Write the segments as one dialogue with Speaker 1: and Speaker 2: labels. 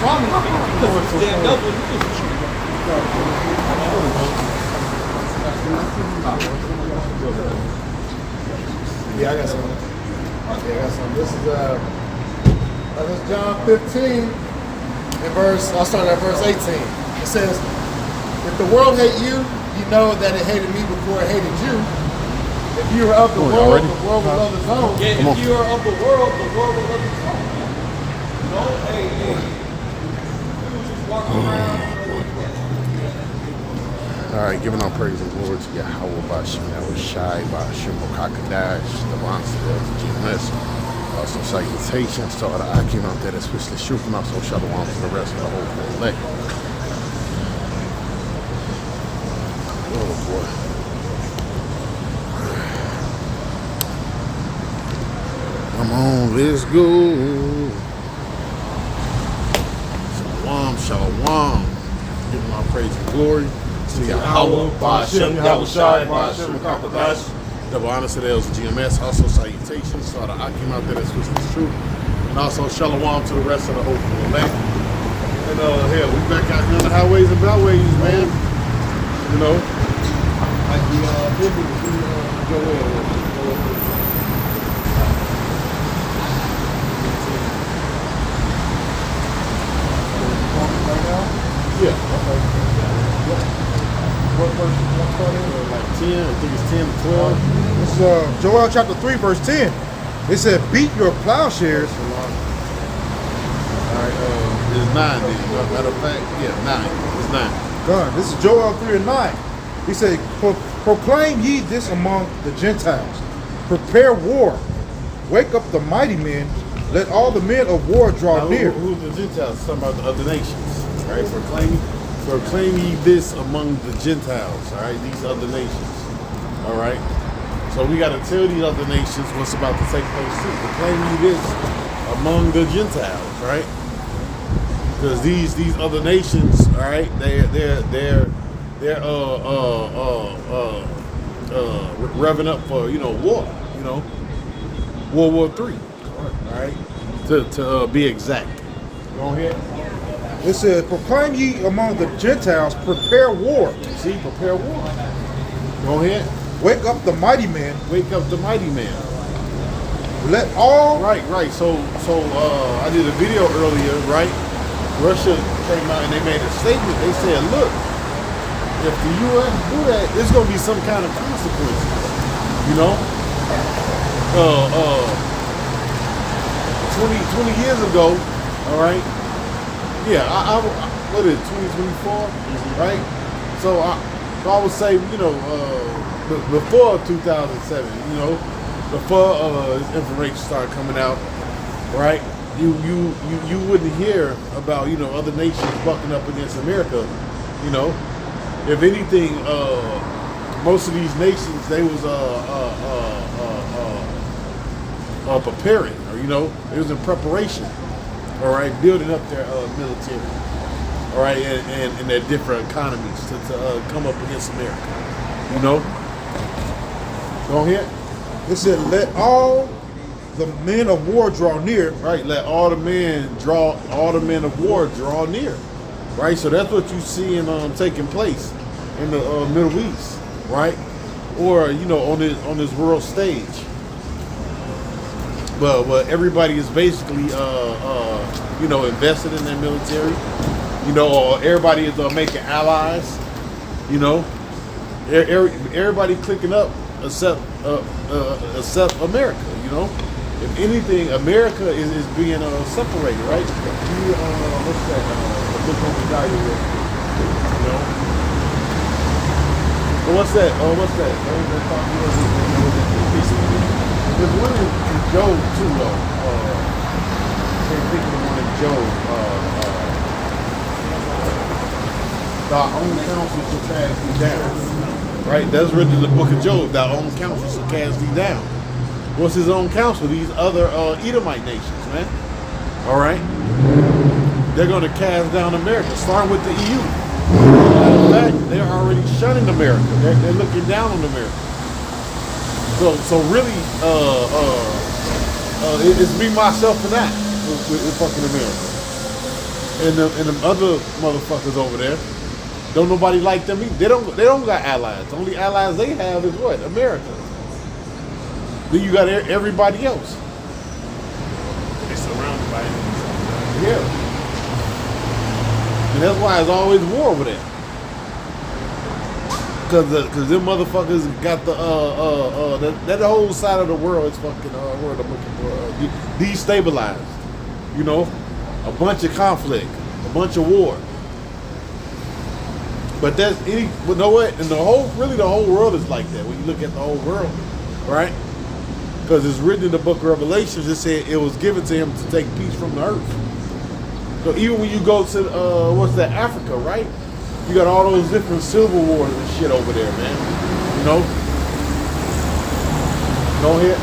Speaker 1: Yeah, I got some. This is John 15 and verse. I'll start at verse 18. It says, "If the world hate you, you know that it hated me before it hated you. If you are of the world, the world will love its own."
Speaker 2: Yeah, if you are of the world will love its own. No, hey. You just walk around.
Speaker 3: All right, giving all praise and glory to Yahweh Bashim, Yahweh Shai, Bashim, Bokakadash, the monster, GMS. Also, salutations to all the Akim out there that's whistling shoot, and also shalom to the rest of the whole elect. Oh boy. Come on, let's go. Shalom. Giving all praise and glory to Yahweh, Ba'ashem, Yahweh Shai, Ba'ashem, Kakadash. Double honor to the L's GMS. Also, salutations to all the Akim out there that's with the truth. And also, shalom to the rest of the whole elect. And hell, we back out here on the highways and byways, man. You know, like we go in.
Speaker 1: Right now?
Speaker 3: Yeah.
Speaker 1: Okay. What verse?
Speaker 3: Like 10, I think it's 10 to 12.
Speaker 1: This is Joel chapter 3, verse 10. It said, "Beat your plowshares."
Speaker 3: Alright, it's 9 then. Matter of fact, yeah, 9. It's 9.
Speaker 1: Done. This is Joel 3 and 9. He said, "Proclaim ye this among the Gentiles. Prepare war. Wake up the mighty men. Let all the men of war draw
Speaker 3: Now,
Speaker 1: near."
Speaker 3: who's the Gentiles? Talking about the other nations, right? Proclaim ye this among the Gentiles, all right? These other nations, all right? So we got to tell these other nations what's about to take place too. Proclaim ye this among the Gentiles, right? Because these other nations, all right, they're revving up for war, World War III, all right, to be exact. Go ahead.
Speaker 1: It said, "Proclaim ye among the Gentiles, prepare war.
Speaker 3: See, prepare war. Go ahead.
Speaker 1: Wake up the mighty men.
Speaker 3: Wake up the mighty man.
Speaker 1: Let all..."
Speaker 3: Right. So I did a video earlier, right? Russia came out and they made a statement. They said, look, if the U.S. do that, there's going to be some kind of consequences. 20 years ago, all right? Yeah, what is it, 2024, right? So I would say, before 2007, before this information started coming out, right? You wouldn't hear about other nations bucking up against America. If anything, most of these nations they was preparing, or it was in preparation. All right, building up their military, all right, and their different economies to come up against America. Go ahead.
Speaker 1: It said, "Let all the men of war draw near."
Speaker 3: Right, let all the men of war draw near. Right, so that's what you see taking place in the Middle East, right, or on this world stage. But everybody is basically invested in their military. Or everybody is making allies. Everybody clicking up except America. If anything, America is being separated, right? What's that? Look on the guy here. What's that? There's one in Job too, though. Can't think of the one in Job. Thy own counsel shall cast thee down. Right? That's written in the book of Job. Thy own counsel shall cast thee down. What's his own counsel? These other Edomite nations, man. All right? They're going to cast down America, starting with the EU. In fact, they're already shunning America. They're looking down on America. So really, it's me, myself, and that with fucking America. and them other motherfuckers over there. Don't nobody like them either. They don't got allies. The only allies they have is what? America. Then you got everybody else.
Speaker 2: They're surrounded by enemies.
Speaker 3: Yeah. And that's why it's always war over there. Cause them motherfuckers got that whole side of the world is fucking word I'm looking for destabilized. You know, a bunch of conflict, a bunch of war. But you know what? And the whole world is like that when you look at the whole world, right? Because it's written in the book of Revelations, it said it was given to him to take peace from the earth. So even when you go to Africa, right? You got all those different civil wars and shit over there, man. You know? Go ahead.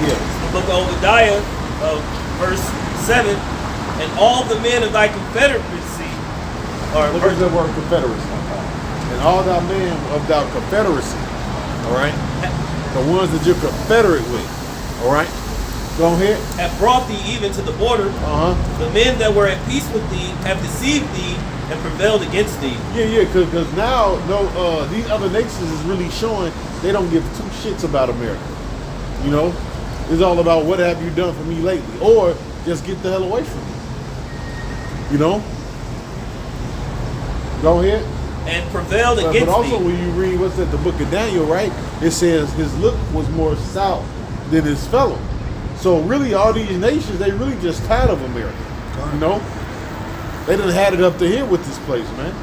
Speaker 3: Yeah.
Speaker 4: The book of Obadiah, verse 7, and all the men of thy confederacy are.
Speaker 3: Look at the word confederacy. And all thy men of thy confederacy, all right? The ones that you're confederate with, all right? Go ahead.
Speaker 4: Have brought thee even to the border. The men that were at peace with thee have deceived thee and prevailed against thee.
Speaker 3: Yeah, because now these other nations is really showing they don't give two shits about America. You know, it's all about what have you done for me lately, or just get the hell away from me. You know. Go ahead.
Speaker 4: And prevailed against thee.
Speaker 3: But also when you read what's at the book of Daniel, right? It says his look was more south than his fellow. So really, all these nations, they really just tired of America. You know, they done had it up to here with this place, man.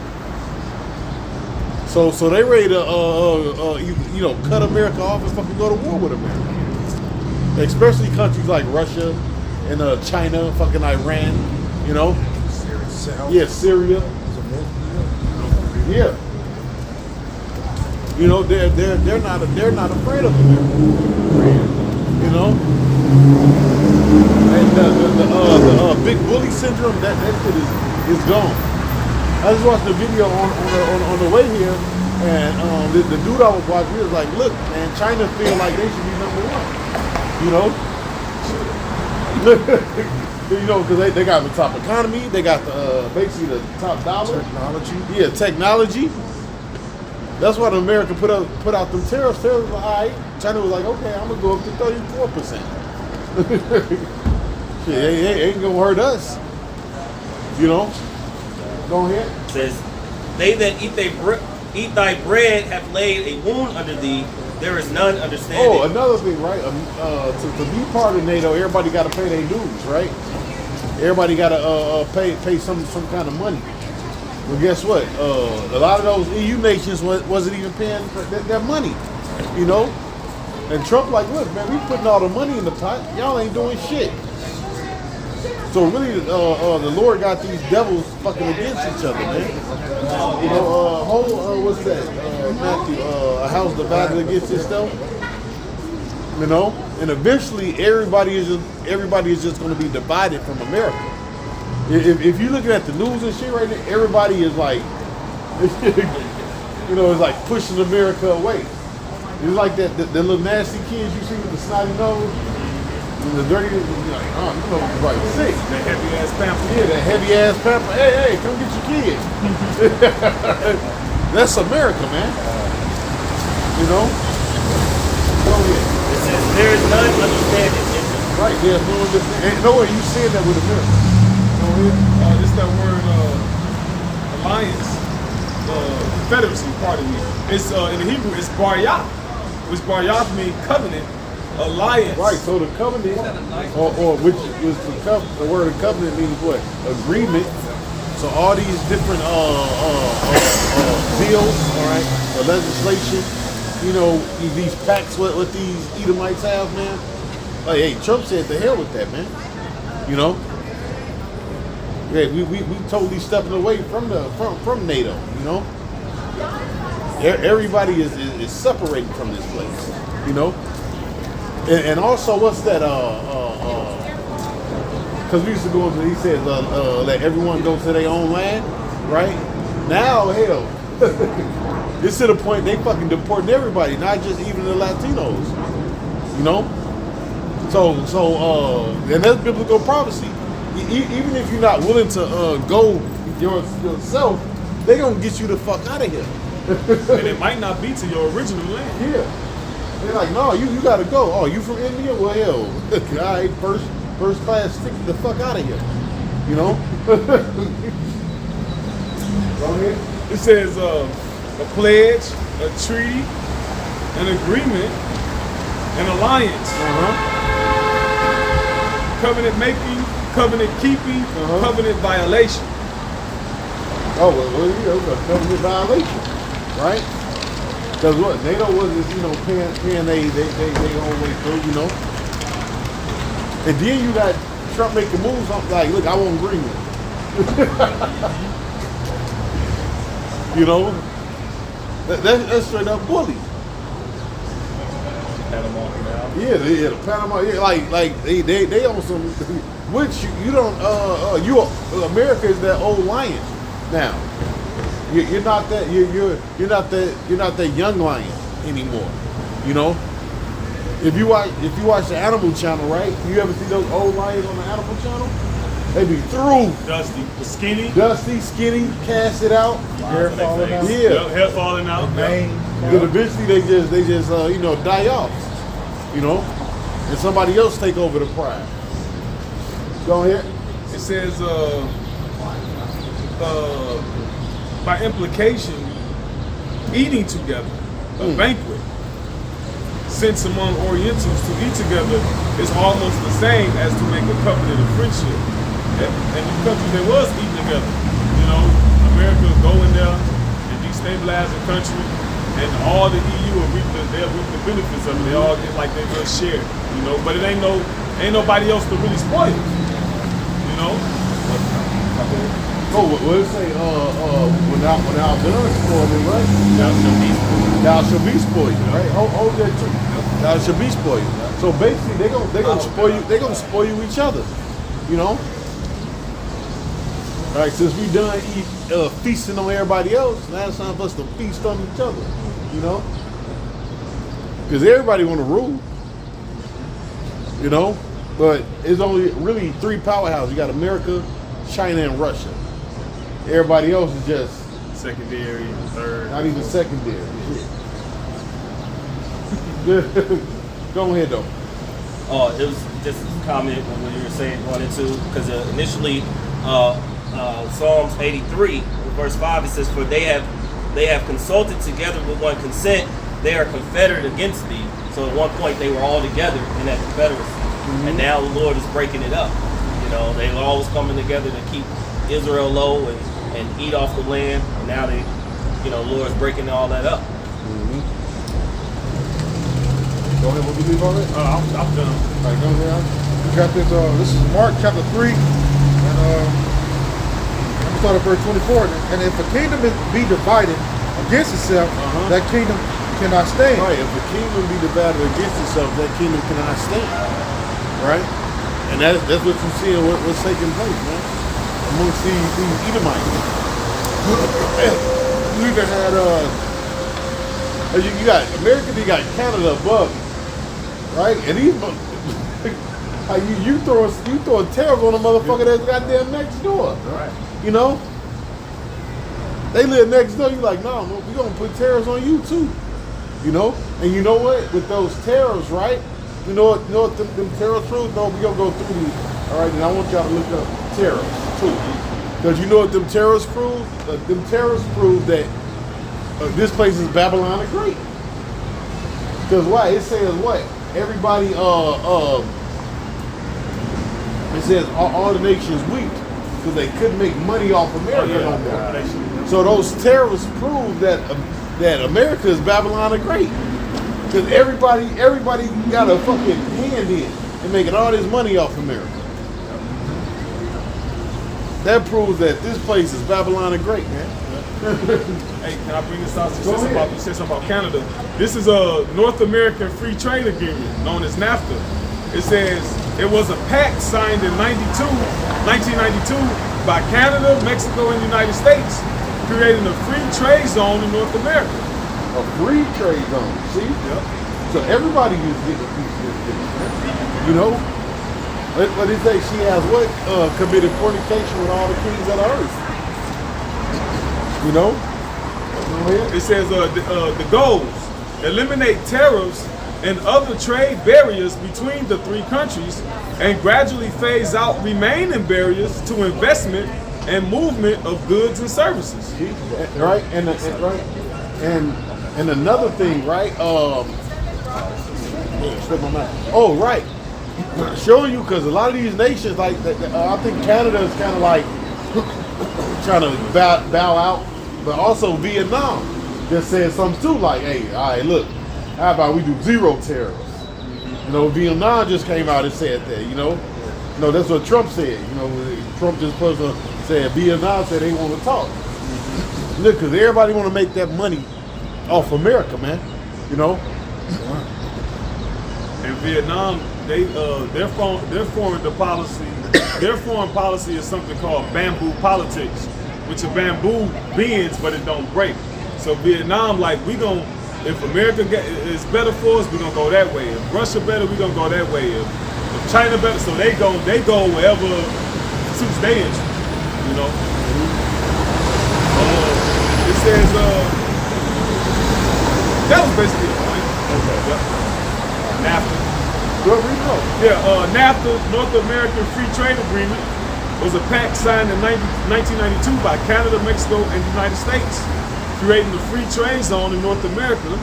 Speaker 3: So they ready to cut America off and fucking go to war with America. Especially countries like Russia and China, fucking Iran. You know, Syria. Yeah. You know, they're not afraid of America. You know. And the big bully syndrome, that shit is gone. I just watched the video on the way here, and the dude I was watching, he was like, "Look, man, China feel like they should be number one." You know, you know, because they got the top economy, they got the basically the top dollar.
Speaker 1: Technology.
Speaker 3: Yeah, technology. That's why America put out them tariffs. Tariffs were all right. China was like, okay, I'm gonna go up to 34%. Shit, ain't gonna hurt us. You know? Go ahead.
Speaker 4: It says, they that eat thy bread have laid a wound under thee, there is none understanding.
Speaker 3: Oh, another thing, right? To be part of NATO, everybody got to pay their dues, right? Everybody got to pay some kind of money. Well, guess what? A lot of those EU nations wasn't even paying their money, you know? And Trump like, look, man, we putting all the money in the pot. Y'all ain't doing shit. So really, the Lord got these devils fucking against each other, man. You know, what's that? Matthew, a house divided against itself. You know, and eventually everybody is just going to be divided from America. If you're looking at the news and shit right now, everybody is like, you know, it's like pushing America away. It's like the little nasty kids you see with the snotty nose. And the dirty, you're like, oh, you know what's right, sick.
Speaker 2: That heavy ass pamper.
Speaker 3: Yeah, that heavy ass pamper. Hey, come get your kid. That's America, man. You know? Go ahead.
Speaker 4: It says, there is none understanding in them.
Speaker 3: Right, there's no understanding. Ain't no way you seeing that with America. Go ahead.
Speaker 2: It's that word alliance, confederacy, pardon me. It's in the Hebrew, it's baryah, which baryah means covenant. Alliance.
Speaker 3: Right, so the covenant, or which is the word covenant means what? Agreement. So all these different bills, all right, or legislation, you know, these pacts what these Edomites have, man. Like, hey, Trump said the hell with that, man. You know? Yeah, we totally stepping away from NATO, you know? Everybody is separating from this place, you know? And also, what's that? Because we used to go into, he says, let everyone go to their own land, right? Now, hell, it's to the point they fucking deporting everybody, not just even the Latinos, you know? And that's biblical prophecy. Even if you're not willing to go yourself, they gonna get you the fuck out of here.
Speaker 2: And it might not be to your original land.
Speaker 3: Yeah. They're like, no, you gotta go. Oh, you from India? Well, hell, all right, first class ticket the fuck out of here. You know? Go ahead.
Speaker 2: It says a pledge, a treaty, an agreement, an alliance, covenant making, covenant keeping, covenant violation.
Speaker 3: Oh, well, yeah, it was a covenant violation, right? Because what, NATO wasn't, paying they whole way through, And then you got Trump making moves, I'm like, look, I won't agree with it. That's straight up bully.
Speaker 4: Panama Canal.
Speaker 3: Yeah, the Panama, like they on some, which you don't, America is that old lion now. You're not that you're not that young lion anymore. If you watch the Animal Channel, right? You ever see those old lions on the Animal Channel? They be through. Dusty, skinny, cast it out.
Speaker 2: Hair falling out.
Speaker 3: Yeah,
Speaker 2: hair falling out.
Speaker 3: Then eventually they just die off. And somebody else take over the pride. Go ahead.
Speaker 2: It says by implication, eating together, a banquet. Since among Orientals to eat together is almost the same as to make a covenant of friendship. And the countries they was eating together, America will go in there and destabilize the country, and all the EU will reap the benefits of it. They all get like they just share, But it ain't nobody else to really spoil it,
Speaker 3: Oh, what did it say? When thou done spoiled it, right? Thou shall be spoiled, right? Hold that too. Thou shall be spoiled. So basically, they gonna spoil you. They gonna spoil each other, All right, since we done feasting on everybody else, now it's time for us to feast on each other, Because everybody want to rule, But it's only really three powerhouses. You got America, China, and Russia. Everybody else is just
Speaker 2: secondary, third.
Speaker 3: Not even secondary. Go ahead though.
Speaker 4: Oh, it was just a comment on what you were saying, 1 and 2, because initially, Psalms 83, verse 5, it says, "For they have consulted together with one consent; they are confederate against thee." So at one point they were all together in that confederacy, and now the Lord is breaking it up. They were always coming together to keep Israel low and eat off the land, and now the Lord's breaking all that up.
Speaker 1: Go ahead, what we leave on it?
Speaker 2: I'm done.
Speaker 1: All right, go ahead. We got this, this is Mark chapter 3, and we start at verse 24. And if a kingdom be divided against itself, that kingdom cannot stand.
Speaker 3: Right, if a kingdom be divided against itself, that kingdom cannot stand. Right? And that's what you see in what's taking place, man. Amongst these Edomites. You even had, you got America, you got Canada above, right? And these, you throwing tariffs on a motherfucker that's goddamn next door.
Speaker 2: Right.
Speaker 3: They live next door. You like, no, we gonna put tariffs on you too. And you know what? With those tariffs, right? You know what them tariffs prove? No, we gonna go through these. All right, and I want y'all to look up tariffs too, because you know what them tariffs prove? Them tariffs prove that this place is Babylon the Great. Because why? It says what? Everybody, it says all the nations weak because they couldn't make money off America no more. So those tariffs prove that America is Babylon the Great. Because everybody got a fucking hand in making all this money off America. That proves that this place is Babylon the Great, man.
Speaker 2: Hey, can I bring this out? You said something about Canada. This is a North American Free Trade Agreement known as NAFTA. It says it was a pact signed in 1992 by Canada, Mexico, and the United States, creating a free trade zone in North America.
Speaker 3: A free trade zone, see?
Speaker 2: Yep.
Speaker 3: So everybody is getting a piece of this, man. You know? What did he say? She has what? Committed fornication with all the kings of the earth. You know?
Speaker 2: It says the goals: eliminate tariffs and other trade barriers between the three countries, and gradually phase out remaining barriers to investment and movement of goods and services.
Speaker 3: Right? And another thing, right? Slip my mind. Oh, right. Showing you, because a lot of these nations, like I think Canada is kind of like trying to bow out, but also Vietnam just said something too, like, hey, all right, look, how about we do zero tariffs? You know, Vietnam just came out and said that, you know. No, that's what Trump said. You know, Trump just said Vietnam said they want to talk. Look, because everybody want to make that money off America, man. You know.
Speaker 2: In Vietnam, their foreign policy is something called bamboo politics, which a bamboo bends but it don't break. So Vietnam, like, if America is better for us, we're gonna go that way. If Russia better, we're gonna go that way. If China better, so they go wherever suits their interest, you know. It says that was basically the point. Okay. Yep. NAFTA. NAFTA, North American Free Trade Agreement, was a pact signed in 1992 by Canada, Mexico, and the United States, creating the free trade zone in North America.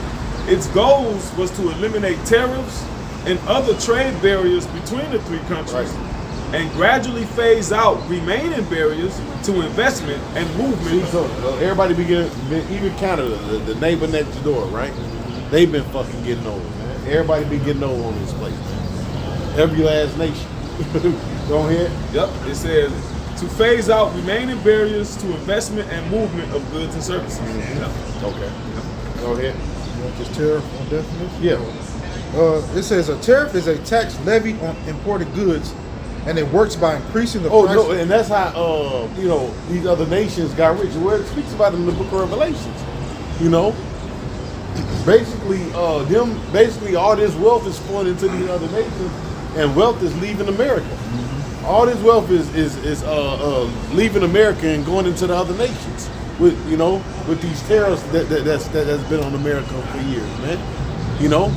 Speaker 2: Its goals was to eliminate tariffs and other trade barriers between the three countries, and gradually phase out remaining barriers to investment and movement.
Speaker 3: So everybody even Canada, the neighbor next door, right? They've been fucking getting over, man. Everybody been getting over on this place, man. Every last nation. Go ahead.
Speaker 2: Yep. It says to phase out remaining barriers to investment and movement of goods and services.
Speaker 3: Mm-hmm. Yep. Okay. Yep. Go ahead.
Speaker 1: You want this tariff on definition?
Speaker 3: Yeah.
Speaker 1: It says a tariff is a tax levied on imported goods, and it works by increasing the price.
Speaker 3: No, and that's how you know, these other nations got rich. Where it speaks about it in the Book of Revelations. You know, basically, all this wealth is flowing into these other nations, and wealth is leaving America. Mm-hmm. All this wealth is leaving America and going into the other nations with these tariffs that's been on America for years, man. You know.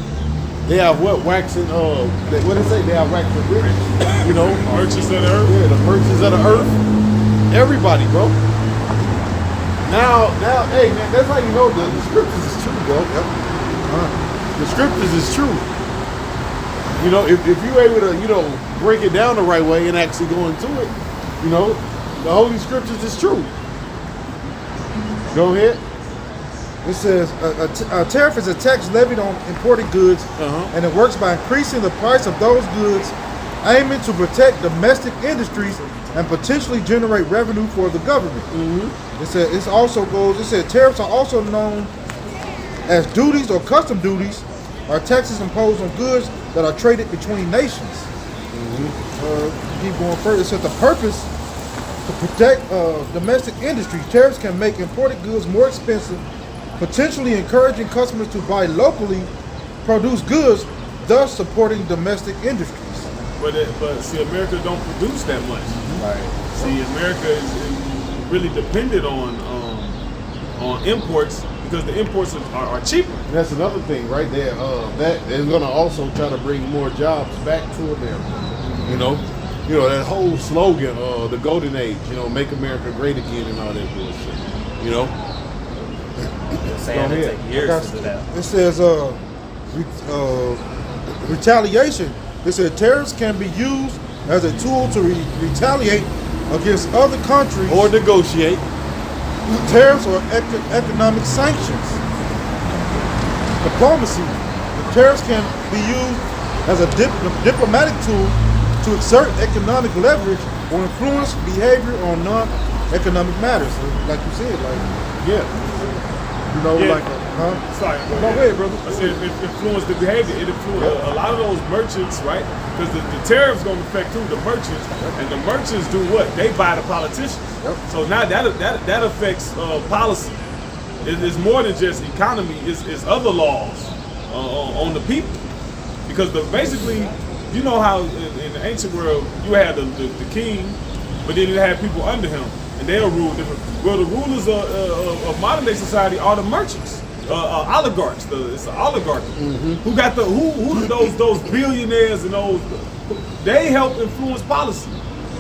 Speaker 3: They have waxing, what do they say? They have waxing rich, you know.
Speaker 2: Merchants of the earth?
Speaker 3: Yeah, the merchants of the earth. Everybody, bro. Now, hey, man, that's how you know the scriptures is true, bro. Yep. The scriptures is true. You know, if you're able to, break it down the right way and actually go into it, the Holy Scriptures is true. Go ahead.
Speaker 1: It says a tariff is a tax levied on imported goods, and it works by increasing the price of those goods, aiming to protect domestic industries and potentially generate revenue for the government.
Speaker 3: Mm-hmm.
Speaker 1: It said tariffs are also known as duties or custom duties, are taxes imposed on goods that are traded between nations. Mm-hmm. Keep going further. It says the purpose to protect domestic industries. Tariffs can make imported goods more expensive, potentially encouraging customers to buy locally produced goods, thus supporting domestic industries.
Speaker 2: But see, America don't produce that much.
Speaker 3: Right.
Speaker 2: See, America is really dependent on imports because the imports are cheaper.
Speaker 3: And that's another thing, right there. That is going to also try to bring more jobs back to America. You know that whole slogan, the Golden Age. Make America great again and all that bullshit.
Speaker 4: Saying it take years to do that.
Speaker 1: It says retaliation. It said tariffs can be used as a tool to retaliate against other countries
Speaker 3: or negotiate.
Speaker 1: Tariffs or economic sanctions. Diplomacy. The tariffs can be used as a diplomatic tool to exert economic leverage or influence behavior on non-economic matters. Like you said,
Speaker 2: Yeah. Sorry.
Speaker 1: No, go ahead, brother.
Speaker 2: I said it influenced the behavior. It influenced a lot of those merchants, right? Because the tariffs going to affect too the merchants, and the merchants do what? They buy the politicians.
Speaker 1: Yep.
Speaker 2: So now that affects policy. It's more than just economy. It's other laws on the people. Because basically you know how in the ancient world you had the king, but then you had people under him, and they'll rule different. Well, the rulers of modern day society are the merchants, oligarchs. It's the oligarchy. Who got who those billionaires and those? They help influence policy.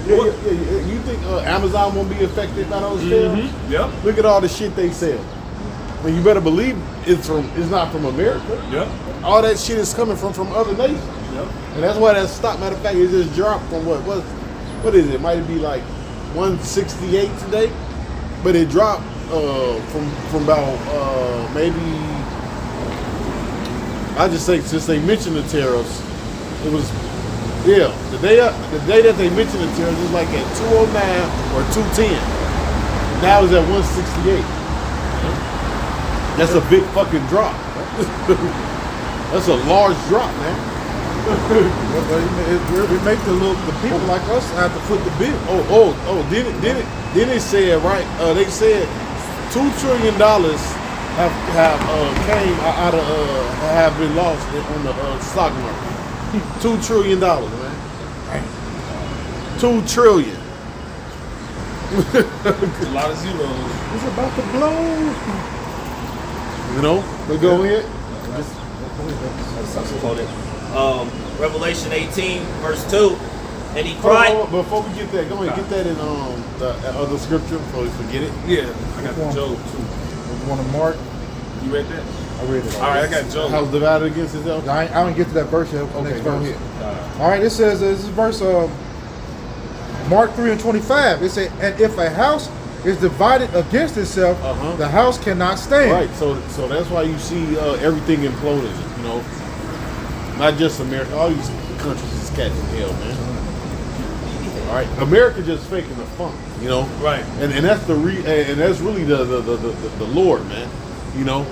Speaker 3: Yeah. You think Amazon won't be affected by those tariffs?
Speaker 2: Yep.
Speaker 3: Look at all the shit they sell. Well, you better believe it's not from America.
Speaker 2: Yep.
Speaker 3: All that shit is coming from other nations.
Speaker 2: Yep.
Speaker 3: And that's why that stock, matter of fact, it just dropped from what is it? It might be like 168 today, but it dropped from about maybe, I just say since they mentioned the tariffs, it was the day that they mentioned the tariffs was like at 209 or 210. Now it's at 168. That's a big fucking drop. That's a large drop, man.
Speaker 5: It make the people like us have to foot the bill.
Speaker 3: Then it said right. They said $2 trillion have been lost on the stock market. $2 trillion, man. 2 trillion.
Speaker 2: It's a lot of zeros.
Speaker 5: It's about to blow.
Speaker 3: You know, we go ahead.
Speaker 4: Revelation 18, verse 2. And he cried.
Speaker 3: Before we get that, go ahead, get that in the other scripture before we forget it.
Speaker 2: Yeah, I got the Job too.
Speaker 5: You want to Mark?
Speaker 2: You read that?
Speaker 5: I read it.
Speaker 2: All right, I got Job.
Speaker 3: House divided against itself.
Speaker 5: I don't get to that verse yet.
Speaker 3: Okay, go ahead.
Speaker 5: All right, it says this is verse Mark 3:25. It says, and if a house is divided against itself, the house cannot stand.
Speaker 3: Right. So that's why you see everything imploding. You know, not just America. All these countries is catching hell, man. All right, America just faking the funk. You know.
Speaker 2: Right.
Speaker 3: And that's and that's really the Lord, man. You know,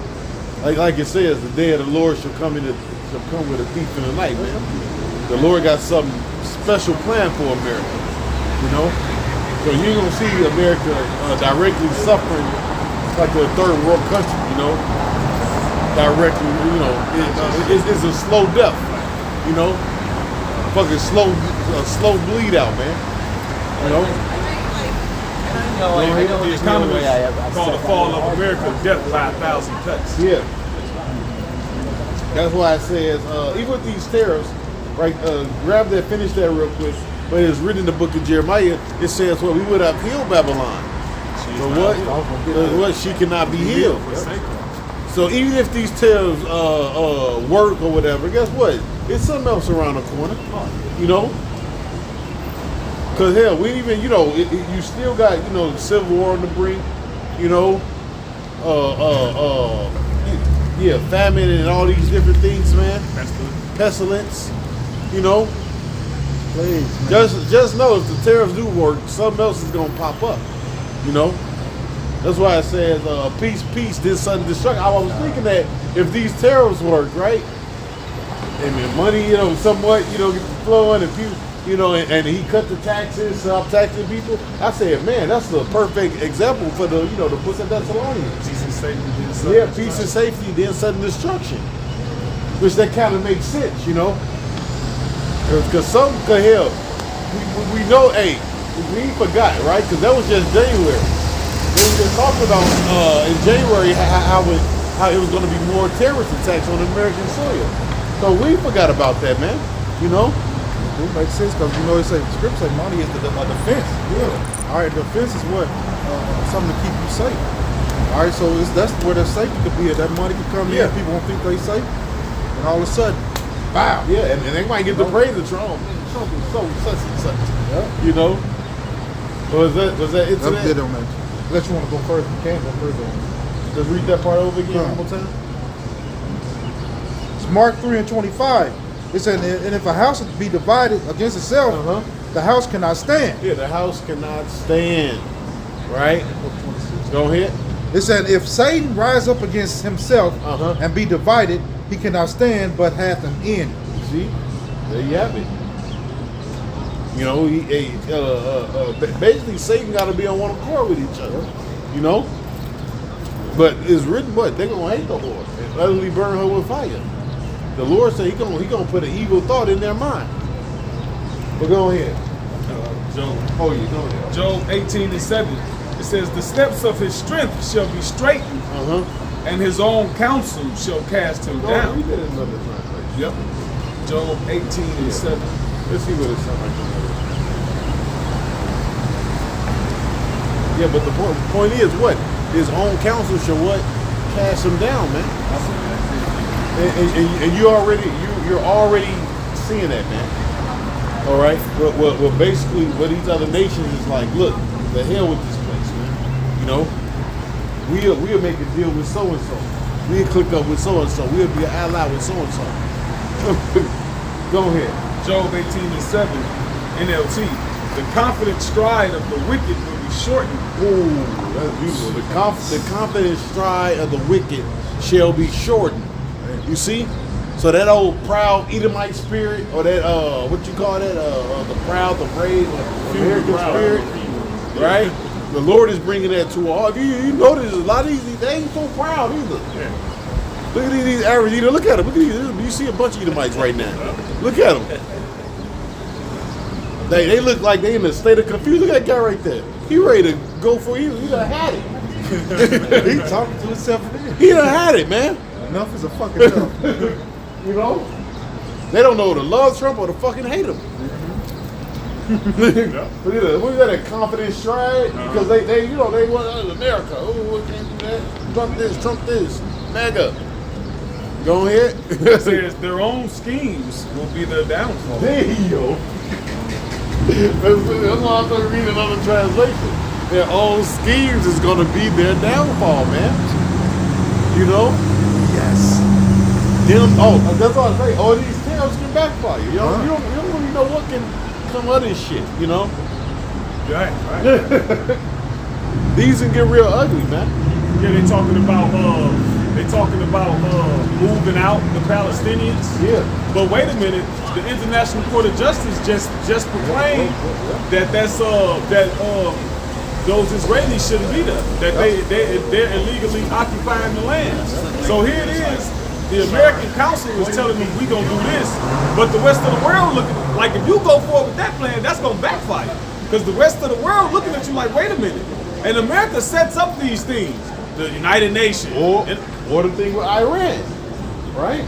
Speaker 3: like it says, the day of the Lord shall come with a thief in the night, man. The Lord got something special planned for America. You know. So you ain't gonna see America directly suffering like a third world country, you know. Directly, you know, it's a slow death, you know. Fucking slow bleed out, man. You know.
Speaker 2: The economists call the fall of America death by 1,000 cuts.
Speaker 3: Yeah. That's why it says, even with these tariffs, right? Grab that, finish that real quick. But it's written in the book of Jeremiah. It says, "Well, we would have healed Babylon, but what she cannot be healed." So even if these tariffs work or whatever, guess what? It's something else around the corner, you know. Cause hell, we even, you know, you still got, you know, the Civil War on the brink, you know, famine and all these different things, man. Pestilence, you know. Just know if the tariffs do work, something else is gonna pop up. You know? That's why it says peace, peace, then sudden destruction. I was thinking that if these tariffs work, right? And the money, you know, somewhat, you know, gets flowing and people, you know, and he cut the taxes, stop taxing people. I said, man, that's the perfect example for the, you know, the Book of Thessalonians.
Speaker 2: Peace and safety, then sudden
Speaker 3: Yeah, peace and safety, then sudden destruction. Which that kind of makes sense, you know? Because hell, we know, hey, we forgot, right? Because that was just January. They were just talking about in January how it was going to be more terrorist attacks on American soil. So we forgot about that, man. You know?
Speaker 5: It makes sense because you know it say scripture say money is the defense.
Speaker 3: Yeah.
Speaker 5: All right, defense is what something to keep you safe. All right, so that's where the safety could be. That money could come in, people won't think they safe, and all of a sudden. Wow.
Speaker 3: Yeah, and they might get the praise of Trump. Man, Trump is so such and such.
Speaker 5: Yeah.
Speaker 3: You know? Was that it?
Speaker 5: That's good on that. Unless you want to go first, you can go first.
Speaker 3: Just read that part over again one more time.
Speaker 5: It's Mark 3:25. It said, and if a house be divided against itself, the house cannot stand.
Speaker 3: Yeah, the house cannot stand. Right? Go ahead.
Speaker 5: It said, if Satan rise up against himself and be divided, he cannot stand, but hath an end.
Speaker 3: See, there you have it. You know, basically Satan got to be on one accord with each other. You know, but it's written what they're gonna hate the Lord and utterly burn her with fire. The Lord said He gonna put an evil thought in their mind. Well, go ahead.
Speaker 2: Job.
Speaker 3: Oh, you go ahead.
Speaker 2: Job 18:7. It says, "The steps of his strength shall be straightened, and his own counsel shall cast him
Speaker 3: You
Speaker 2: down."
Speaker 3: did another translation.
Speaker 2: Yep. Job 18:7.
Speaker 3: Let's see what it sounds like. Yeah, but the point is what? His own counsel shall what? Cast him down, man. And you're already seeing that, man. All right. Well, basically, what these other nations is like, look, the hell with this place, man. You know, we'll make a deal with so and so. We'll click up with so and so. We'll be an ally with so and so. Go ahead.
Speaker 2: Job 18:7, NLT. "The confident stride of the wicked will be shortened."
Speaker 3: Ooh, that's beautiful. The confident stride of the wicked shall be shortened. You see? So that old proud Edomite spirit, or that what you call that? The proud, the brave, American spirit, right? The Lord is bringing that to all. You notice a lot of these, they ain't so proud either.
Speaker 2: Yeah.
Speaker 3: Look at these average Edomites. Look at them. Look at these. You see a bunch of Edomites right now. Look at them. They look like they in a state of confusion. Look at that guy right there. He ready to go for you. He done had it.
Speaker 5: He talking to himself again.
Speaker 3: He done had it, man.
Speaker 5: Enough is a fucking enough.
Speaker 3: You know? They don't know to love Trump or to fucking hate him. Look at that. What is that, a confident stride? Because they want America. Oh, we can't do that. Trump this. MAGA. Go ahead.
Speaker 2: It says, "Their own schemes will be their downfall."
Speaker 3: Damn. That's why I'm going to read another translation. Their own schemes is going to be their downfall, man. You know?
Speaker 5: Yes.
Speaker 3: That's all I say. All these tales can backfire. You don't really know what can come of this shit, you know?
Speaker 2: Right.
Speaker 3: These can get real ugly, man.
Speaker 2: Yeah, they talking about moving out the Palestinians.
Speaker 3: Yeah.
Speaker 2: But wait a minute, the International Court of Justice just proclaimed that those Israelis shouldn't be there. That they're illegally occupying the land. So here it is. The American Council is telling me we gonna do this, but the rest of the world looking like if you go forward with that plan, that's gonna backfire. Because the rest of the world looking at you like, wait a minute. And America sets up these things. The United Nations.
Speaker 3: Or the thing with Iran, right?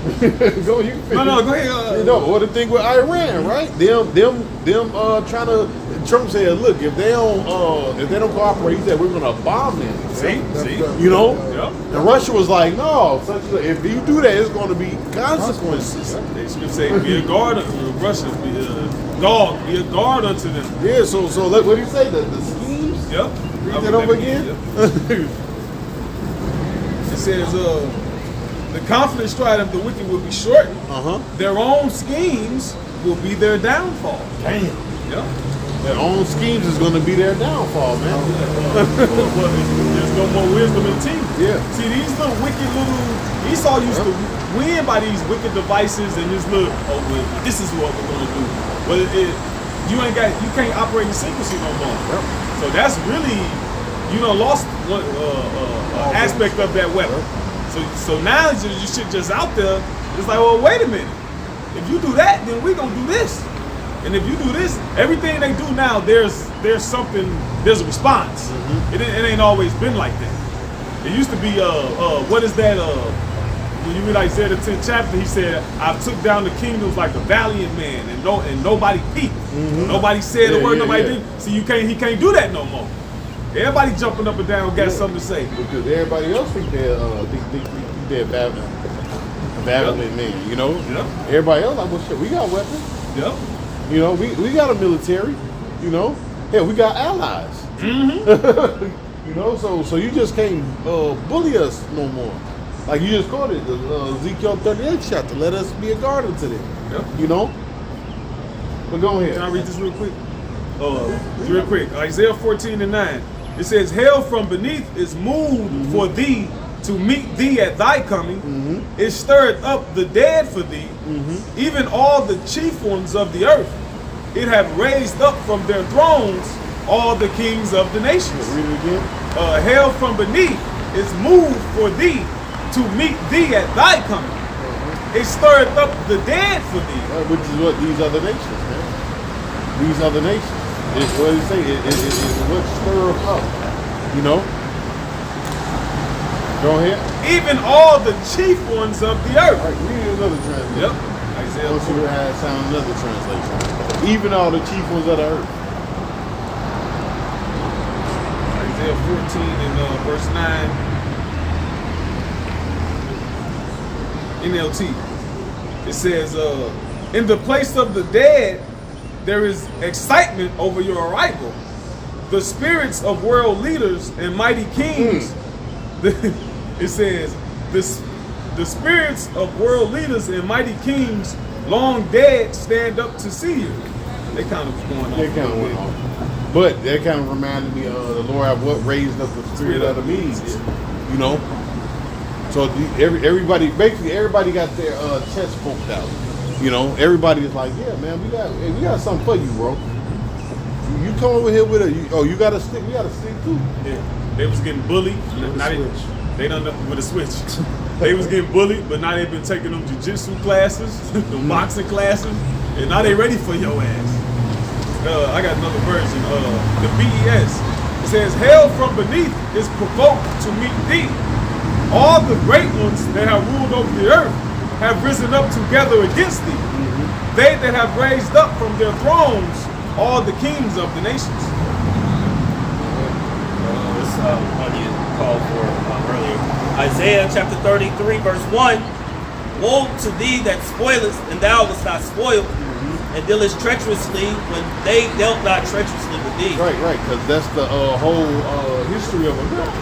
Speaker 3: Go, you can finish.
Speaker 2: No, go ahead.
Speaker 3: Or the thing with Iran, right? Them trying to. Trump said, look, if they don't cooperate, he said we're gonna bomb them.
Speaker 2: See?
Speaker 3: You know?
Speaker 2: Yep.
Speaker 3: And Russia was like, no, if you do that, it's gonna be consequences.
Speaker 2: They should say, be a guard. Russians be a guard unto them.
Speaker 3: Yeah. So what do you say? The schemes?
Speaker 2: Yep.
Speaker 3: Read that over again.
Speaker 2: It says, the confident stride of the wicked will be shortened. Their own schemes will be their downfall.
Speaker 3: Damn.
Speaker 2: Yep.
Speaker 3: Their own schemes is going to be their downfall, man.
Speaker 2: There's no more wisdom in teeth.
Speaker 3: Yeah.
Speaker 2: See, these little wicked Esau used to win by these wicked devices and this little, this is what we're going to do. Well, you can't operate in secrecy no more.
Speaker 3: Yep.
Speaker 2: So that's really, lost one aspect of that weapon. So now you shit just out there. It's like, well, wait a minute. If you do that, then we're going to do this. And if you do this, everything they do now, there's a response. It ain't always been like that. It used to be, what is that? When you read Isaiah the 10th chapter, he said, "I took down the kingdoms like a valiant man, and nobody peeped. Nobody said a word, nobody did." See, he can't do that no more. Everybody jumping up and down, got something to say.
Speaker 3: Because everybody else think they're valiant men, you know?
Speaker 2: Yep.
Speaker 3: Everybody else like, well, shit, we got weapons.
Speaker 2: Yep.
Speaker 3: You know, we got a military, you know? Hell, we got allies. You know, so you just can't bully us no more. Like you just quoted the Ezekiel 38 chapter. Let us be a guard unto them.
Speaker 2: Yep.
Speaker 3: You know? But go ahead.
Speaker 2: Can I read this real quick? Real quick. Isaiah 14:9. It says, "Hell from beneath is moved for thee to meet thee at thy coming. It stirred up the dead for thee, even all the chief ones of the earth. It hath raised up from their thrones all the kings of the nations."
Speaker 3: Read it again.
Speaker 2: Hell from beneath is moved for thee to meet thee at thy coming. It stirred up the dead for thee.
Speaker 3: Which is what these other nations, man. these other nations. It's what it say. It's what stir them up. You know. Go ahead.
Speaker 2: Even all the chief ones of the earth.
Speaker 3: All right, read another translation.
Speaker 2: Yep. Isaiah
Speaker 3: Let's see what has sound another translation. Even all the chief ones of the earth.
Speaker 2: Isaiah 14 and verse 9. NLT. It says, in the place of the dead, there is excitement over your arrival. The spirits of world leaders and mighty kings. It says, the spirits of world leaders and mighty kings, long dead, stand up to see you. They kind of was going on.
Speaker 3: They kind of went off. But that kind of reminded me of the Lord have what raised up the spirit of the Medes. You know? So everybody, basically everybody got their chest poked out. You know, everybody is like, yeah, man, we got something for you, bro. You come over here with you got a stick, we got a stick too.
Speaker 2: Yeah. They was getting bullied. They done with a switch. They was getting bullied, but now they've been taking them jiu-jitsu classes, them boxing classes, and now they ready for your ass. I got another version. The BES. It says, hell from beneath is provoked to meet thee. All the great ones that have ruled over the earth have risen up together against thee. They that have raised up from their thrones all the kings of the nations.
Speaker 4: This one you called for earlier. Isaiah chapter 33, verse 1. Woe to thee that spoilest, and thou wast not spoiled, and dealest treacherously when they dealt not treacherously with thee.
Speaker 3: Right, because that's the whole history of America.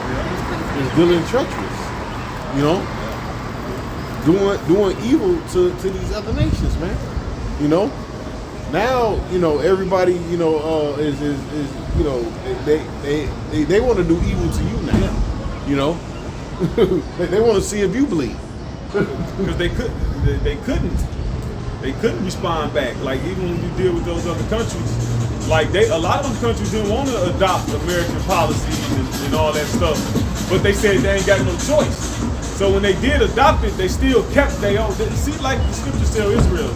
Speaker 3: Is dealing treacherous. You know? Doing evil to these other nations, man. You know? Now, you know, everybody, you know, is you know, they want to do evil to you now. You know? they want to see if you bleed.
Speaker 2: Because they couldn't respond back. Like even when you deal with those other countries, like a lot of those countries didn't want to adopt American policies and all that stuff, but they said they ain't got no choice. So when they did adopt it, they still kept their own. See, like the scriptures tell Israel,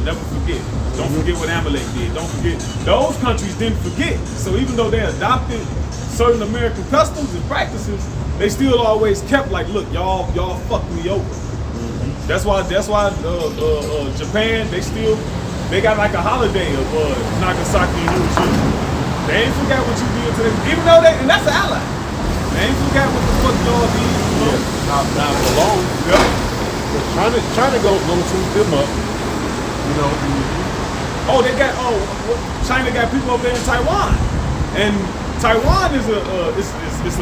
Speaker 2: never forget. Don't forget what Amalek did. Don't forget. Those countries didn't forget. So even though they adopted certain American customs and practices, they still always kept like, look, y'all fucked me over. That's why Japan, they got like a holiday of Nagasaki and Hiroshima. They ain't forgot what you did to them, even though and that's an ally. They ain't forgot what the fuck y'all did.
Speaker 3: Not for long.
Speaker 2: Yeah.
Speaker 3: China gonna sweep them up. You know.
Speaker 2: China got people over there in Taiwan, and Taiwan is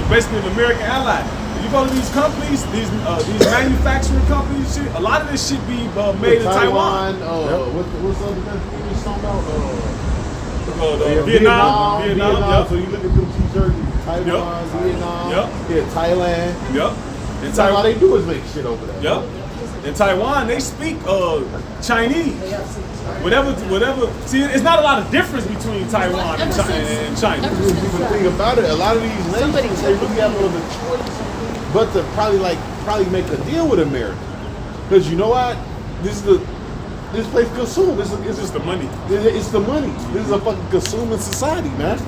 Speaker 2: basically an American ally. You go to these companies, these manufacturing companies, shit. A lot of this shit be made in Taiwan.
Speaker 3: What's the other country we was talking about?
Speaker 2: Vietnam.
Speaker 3: Yep. So you look at them t-shirts, Taiwan, Vietnam, Thailand.
Speaker 2: Yep. And
Speaker 3: That's all they do is make shit over there.
Speaker 2: Yep. In Taiwan, they speak Chinese. Whatever. See, it's not a lot of difference between Taiwan and China.
Speaker 3: The thing about it, a lot of these nations, they really have no other choice but to probably make a deal with America. Because you know what? This place consumes. It's just
Speaker 2: the money.
Speaker 3: It's the money. This is a fucking consuming society, man.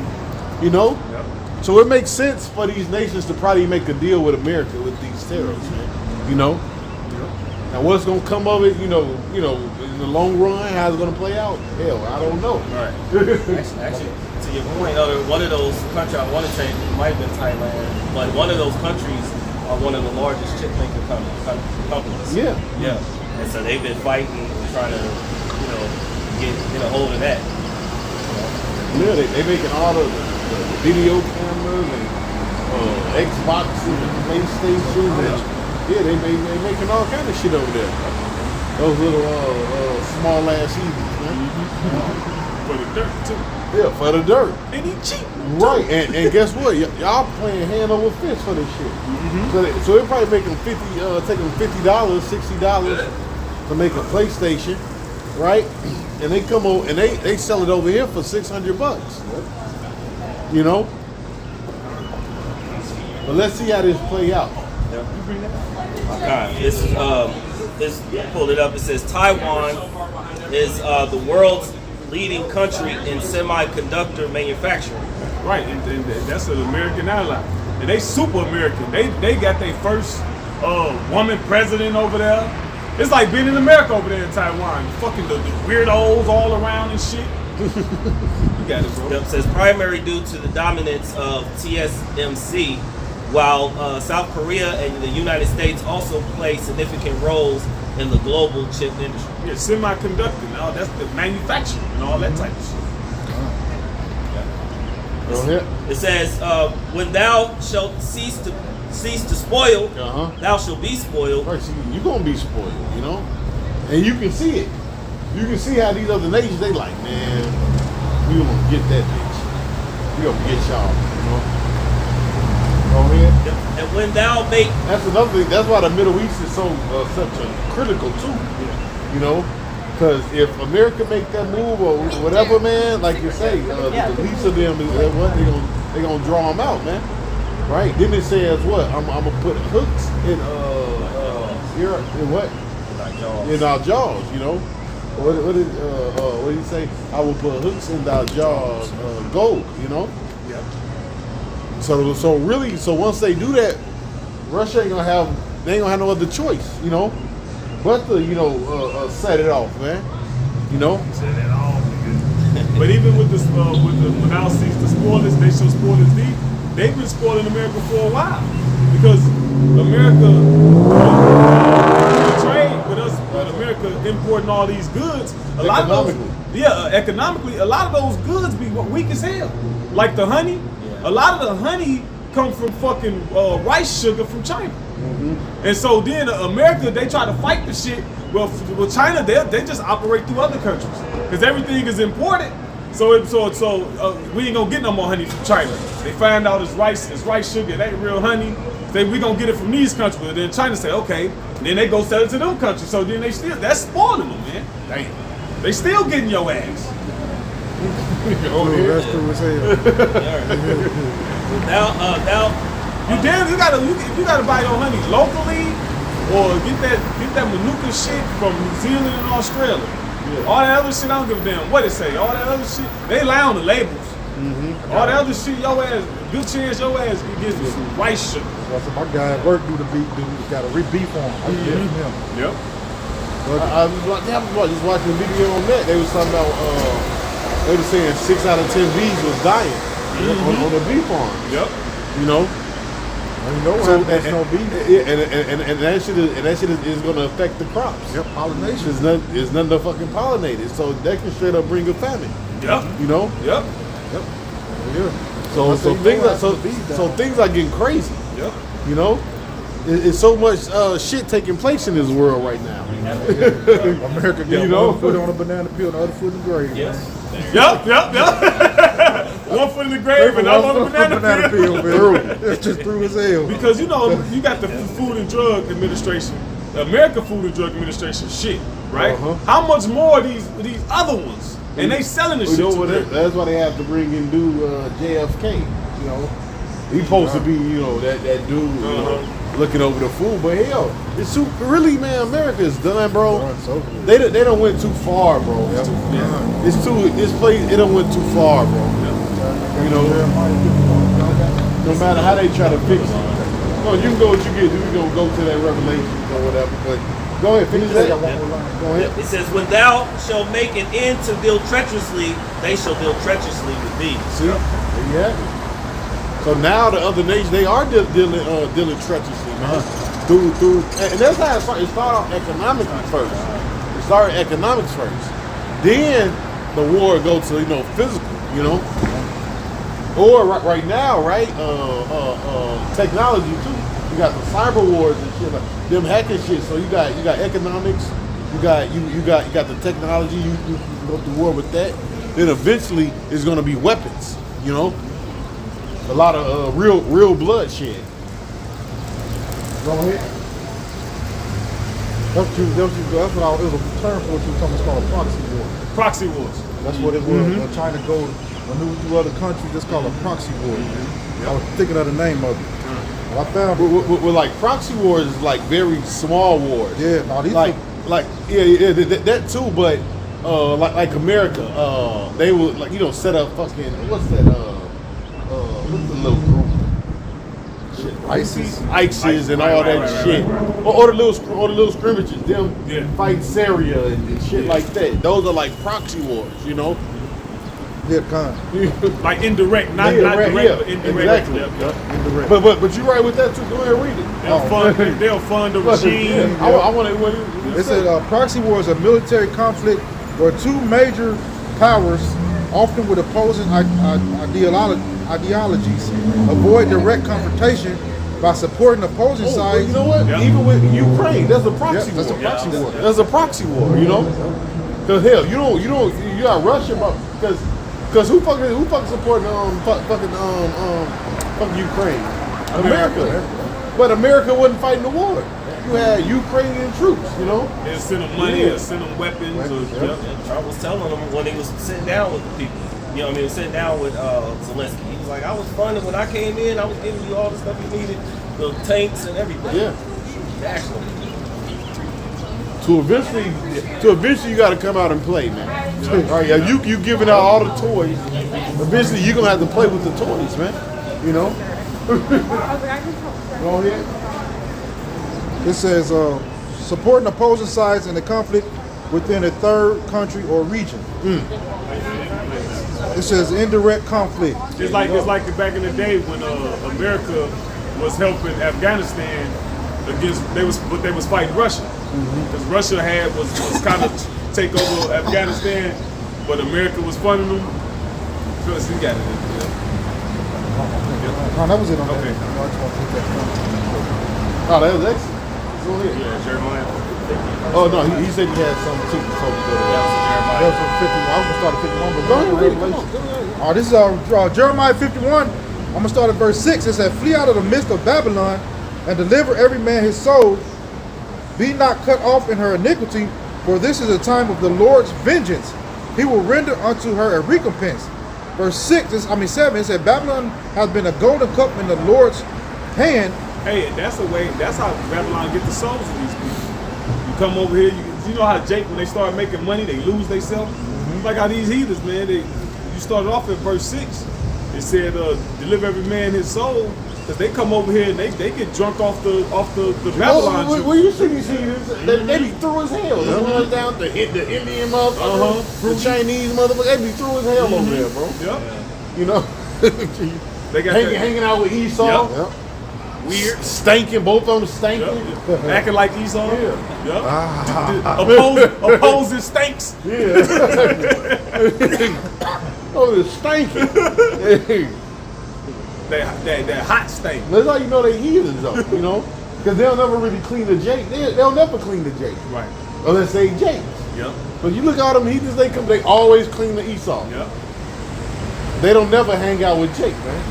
Speaker 3: You know?
Speaker 2: Yep.
Speaker 3: So it makes sense for these nations to probably make a deal with America with these terrorists, man. You know? Yep. Now what's gonna come of it, you know, in the long run, how's it gonna play out? Hell, I don't know.
Speaker 2: Right.
Speaker 4: Actually, to your point, one of those countries, I want to say it might have been Thailand, but one of those countries are one of the largest chip making companies.
Speaker 3: Yeah.
Speaker 4: Yeah. And so they've been fighting and trying to, get a hold of that.
Speaker 3: Yeah, they making all the video cameras and Xbox and PlayStation and they making all kind of shit over there. Those little small ass EVs, man.
Speaker 2: For the dirt too.
Speaker 3: Yeah, for the dirt.
Speaker 2: And he cheap.
Speaker 3: Right, and guess what? Y'all playing hand over fist for this shit. So they're probably making taking $50, $60 to make a PlayStation, right? And they come over and they sell it over here for $600. You know? But let's see how this play out.
Speaker 4: Okay, this pulled it up. It says Taiwan is the world's leading country in semiconductor manufacturing.
Speaker 2: Right, and that's an American ally. And they super American. They got their first woman president over there. It's like being in America over there in Taiwan. Fucking the weirdos all around and shit. You got it, bro.
Speaker 4: It says primary due to the dominance of TSMC, while South Korea and the United States also play significant roles in the global chip industry.
Speaker 2: Yeah, semiconductor. Now that's the manufacturing and all that type of shit.
Speaker 3: Go ahead.
Speaker 4: It says, when thou shalt cease to spoil, thou shalt be spoiled.
Speaker 3: Right, so you gonna be spoiled, you know? And you can see it. You can see how these other nations, they like, man, we gonna get that bitch. We gonna get y'all, you know? Go ahead.
Speaker 4: And when thou make...
Speaker 3: That's another thing. That's why the Middle East is so such a critical too. You know, because if America make that move or whatever, man, like you say, the least of them is what they gonna draw them out, man. Right? Then it says what? I'm gonna put hooks in in our jaws. You know, what did he say? I will put hooks in our jaws, gold. You know.
Speaker 2: Yep.
Speaker 3: So really, once they do that, Russia ain't gonna have no other choice, you know, but to set it off, man, you know.
Speaker 2: Set it off, nigga. But even with the when thou cease to spoil us, they shall spoil us deep. They've been spoiling America for a while because America trade with us, America importing all these goods. A lot of those, economically, a lot of those goods be weak as hell. Like the honey. A lot of the honey come from fucking rice sugar from China. And so then America, they try to fight the shit. Well, China, they just operate through other countries because everything is imported. So we ain't gonna get no more honey from China. They find out it's rice sugar, it ain't real honey. We gonna get it from these countries. But then China say, okay. And then they go sell it to them countries. So then that's spoiling them, man. Damn. They still getting your ass.
Speaker 5: That's true as hell.
Speaker 2: If you gotta buy your honey locally or get that Manuka shit from New Zealand and Australia. Yeah. All that other shit, I don't give a damn what it say. All that other shit, they lie on the labels. All that other shit, your ass, good chance your ass can get some rice sugar.
Speaker 5: That's what my guy at work do the beef, got a beef on. I get from him.
Speaker 2: Yep.
Speaker 3: I was just watching a video on that. They was talking about they were saying 6 out of 10 bees was dying on the bee farm.
Speaker 2: Yep.
Speaker 3: You know.
Speaker 5: You know so, there's no bee.
Speaker 3: And that shit is going to affect the crops.
Speaker 5: Yep. Pollination.
Speaker 3: There's nothing to fucking pollinate it. So that can straight up bring a famine.
Speaker 2: Yep.
Speaker 3: You know.
Speaker 2: Yep.
Speaker 5: Yeah.
Speaker 3: So things are getting crazy.
Speaker 2: Yep.
Speaker 3: You know. It's so much shit taking place in this world right now.
Speaker 5: America got one foot on a banana peel, the other foot in the grave.
Speaker 4: Yes.
Speaker 2: Yep. One foot in the grave and I'm on the banana peel.
Speaker 5: It's just through his hell.
Speaker 2: Because you got the Food and Drug Administration, the American Food and Drug Administration shit, right? How much more these other ones? And they selling the shit to them.
Speaker 3: That's why they have to bring in JFK, you know. He's supposed to be, that dude, looking over the food, but hell, it's really, man, America is done, bro. They don't went too far, bro. This place, it don't went too far, bro. You know, no matter how they try to fix it. No, you can go what you get. You can go to that Revelation or whatever, but go ahead, finish that. Go ahead.
Speaker 4: It says, when thou shalt make an end to deal treacherously, they shall deal treacherously with thee.
Speaker 3: See? There you have it. So now the other nations, they are dealing treacherously, man. And that's how it started. It started off economically first. It started economics first. Then the war goes to physical, Or right now, technology too. You got the cyber wars and shit, like them hacking shit. So you got economics, you got the technology. You go to war with that. Then eventually it's gonna be weapons, A lot of real bloodshed.
Speaker 5: Go ahead. That's what it was a term for what you were talking about. It's called a proxy war.
Speaker 2: Proxy wars.
Speaker 5: That's what it was. When China maneuver through other countries, it's called a proxy war. I was thinking of the name of it. I found
Speaker 3: well, like proxy wars is like very small wars.
Speaker 5: Yeah, no, these
Speaker 3: that too. But like America, they would like set up fucking what's that? What's the little group? Shit, ISIS and all that shit, or the little scrimmages, them fight Syria and shit like that. Those are like proxy wars,
Speaker 5: Yeah, kind.
Speaker 2: Like indirect, not direct, but indirect.
Speaker 3: Exactly.
Speaker 2: Yep.
Speaker 3: But you right with that too. Go ahead and read it.
Speaker 2: They'll fund the regime.
Speaker 3: I want to.
Speaker 5: It said proxy war is a military conflict where two major powers, often with opposing ideologies, avoid direct confrontation by supporting opposing sides.
Speaker 3: You know what?
Speaker 2: Yep.
Speaker 3: Even with Ukraine, that's a proxy war.
Speaker 5: That's a proxy war.
Speaker 3: That's a proxy war. Because hell, you got Russia, because who fucking supporting fucking Ukraine? America. But America wasn't fighting the war. You had Ukrainian troops,
Speaker 2: They'll send them money, they'll send them weapons.
Speaker 4: Trump was telling them when he was sitting down with the people. Sitting down with Zelensky. He was like, I was funded when I came in. I was giving you all the stuff you needed, the tanks and everything.
Speaker 3: Yeah.
Speaker 4: National.
Speaker 3: To eventually you got to come out and play, man. All right, you giving out all the toys. Eventually you're gonna have to play with the toys, man. Go ahead.
Speaker 5: It says supporting opposing sides in a conflict within a third country or region. It says indirect conflict.
Speaker 2: It's like back in the day when America was helping Afghanistan against they was fighting Russia because Russia was kind of take over Afghanistan, but America was funding them. Because he got it.
Speaker 5: No, that was it.
Speaker 2: Okay.
Speaker 3: Oh, that was excellent. Go ahead.
Speaker 2: Yeah, Jeremiah.
Speaker 3: Oh no, he said he had something too before we go to that.
Speaker 5: That was from 51. I was gonna start at 51, but go ahead. Revelation.
Speaker 3: Go ahead.
Speaker 5: This is Jeremiah 51. I'm gonna start at verse 6. It said, "Flee out of the midst of Babylon, and deliver every man his soul. Be not cut off in her iniquity, for this is the time of the Lord's vengeance. He will render unto her a recompense." Verse 7. It said, "Babylon has been a golden cup in the Lord's hand."
Speaker 2: Hey, that's how Babylon get the souls of these people. You come over here, you know how Jake, when they start making money, they lose themselves? Like how these heathens, man, you started off at verse 6. It said, deliver every man his soul, because they come over here and they get drunk off the Babylon juice.
Speaker 3: Where you see these heathens, they be through as hell. They run down the Indian motherfucker, the Chinese motherfucker, they be through as hell over there, bro.
Speaker 2: Yep. They got
Speaker 3: hanging out with Esau.
Speaker 2: Yep. Weird.
Speaker 3: Stinking, both of them stinking.
Speaker 2: Yep. Acting like Esau.
Speaker 3: Yeah.
Speaker 2: Yep. Opposing stinks.
Speaker 3: Yeah. Oh, it's stinking.
Speaker 2: That hot stink.
Speaker 3: That's how you know they heathens though, Because they'll never really clean the Jake. They'll never clean the Jake.
Speaker 2: Right.
Speaker 3: Unless they Jake.
Speaker 2: Yep.
Speaker 3: But you look at all them heathens, they always clean the Esau.
Speaker 2: Yep.
Speaker 3: They don't never hang out with Jake, man.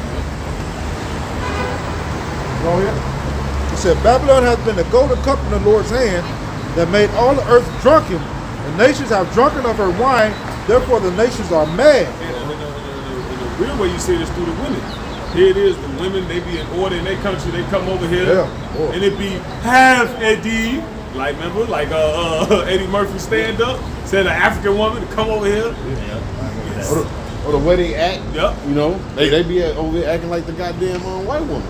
Speaker 3: Go ahead.
Speaker 5: It said, "Babylon has been a golden cup in the Lord's hand that made all the earth drunken. The nations have drunken of her wine, therefore the nations are mad."
Speaker 2: And the real way you see it is through the women. Here it is, the women, they be in order in their country, they come over here, and it be half Eddie, like remember, like Eddie Murphy stand up, said an African woman to come over here.
Speaker 3: Or the way they act,
Speaker 2: Yep.
Speaker 3: they be over there acting like the goddamn white woman.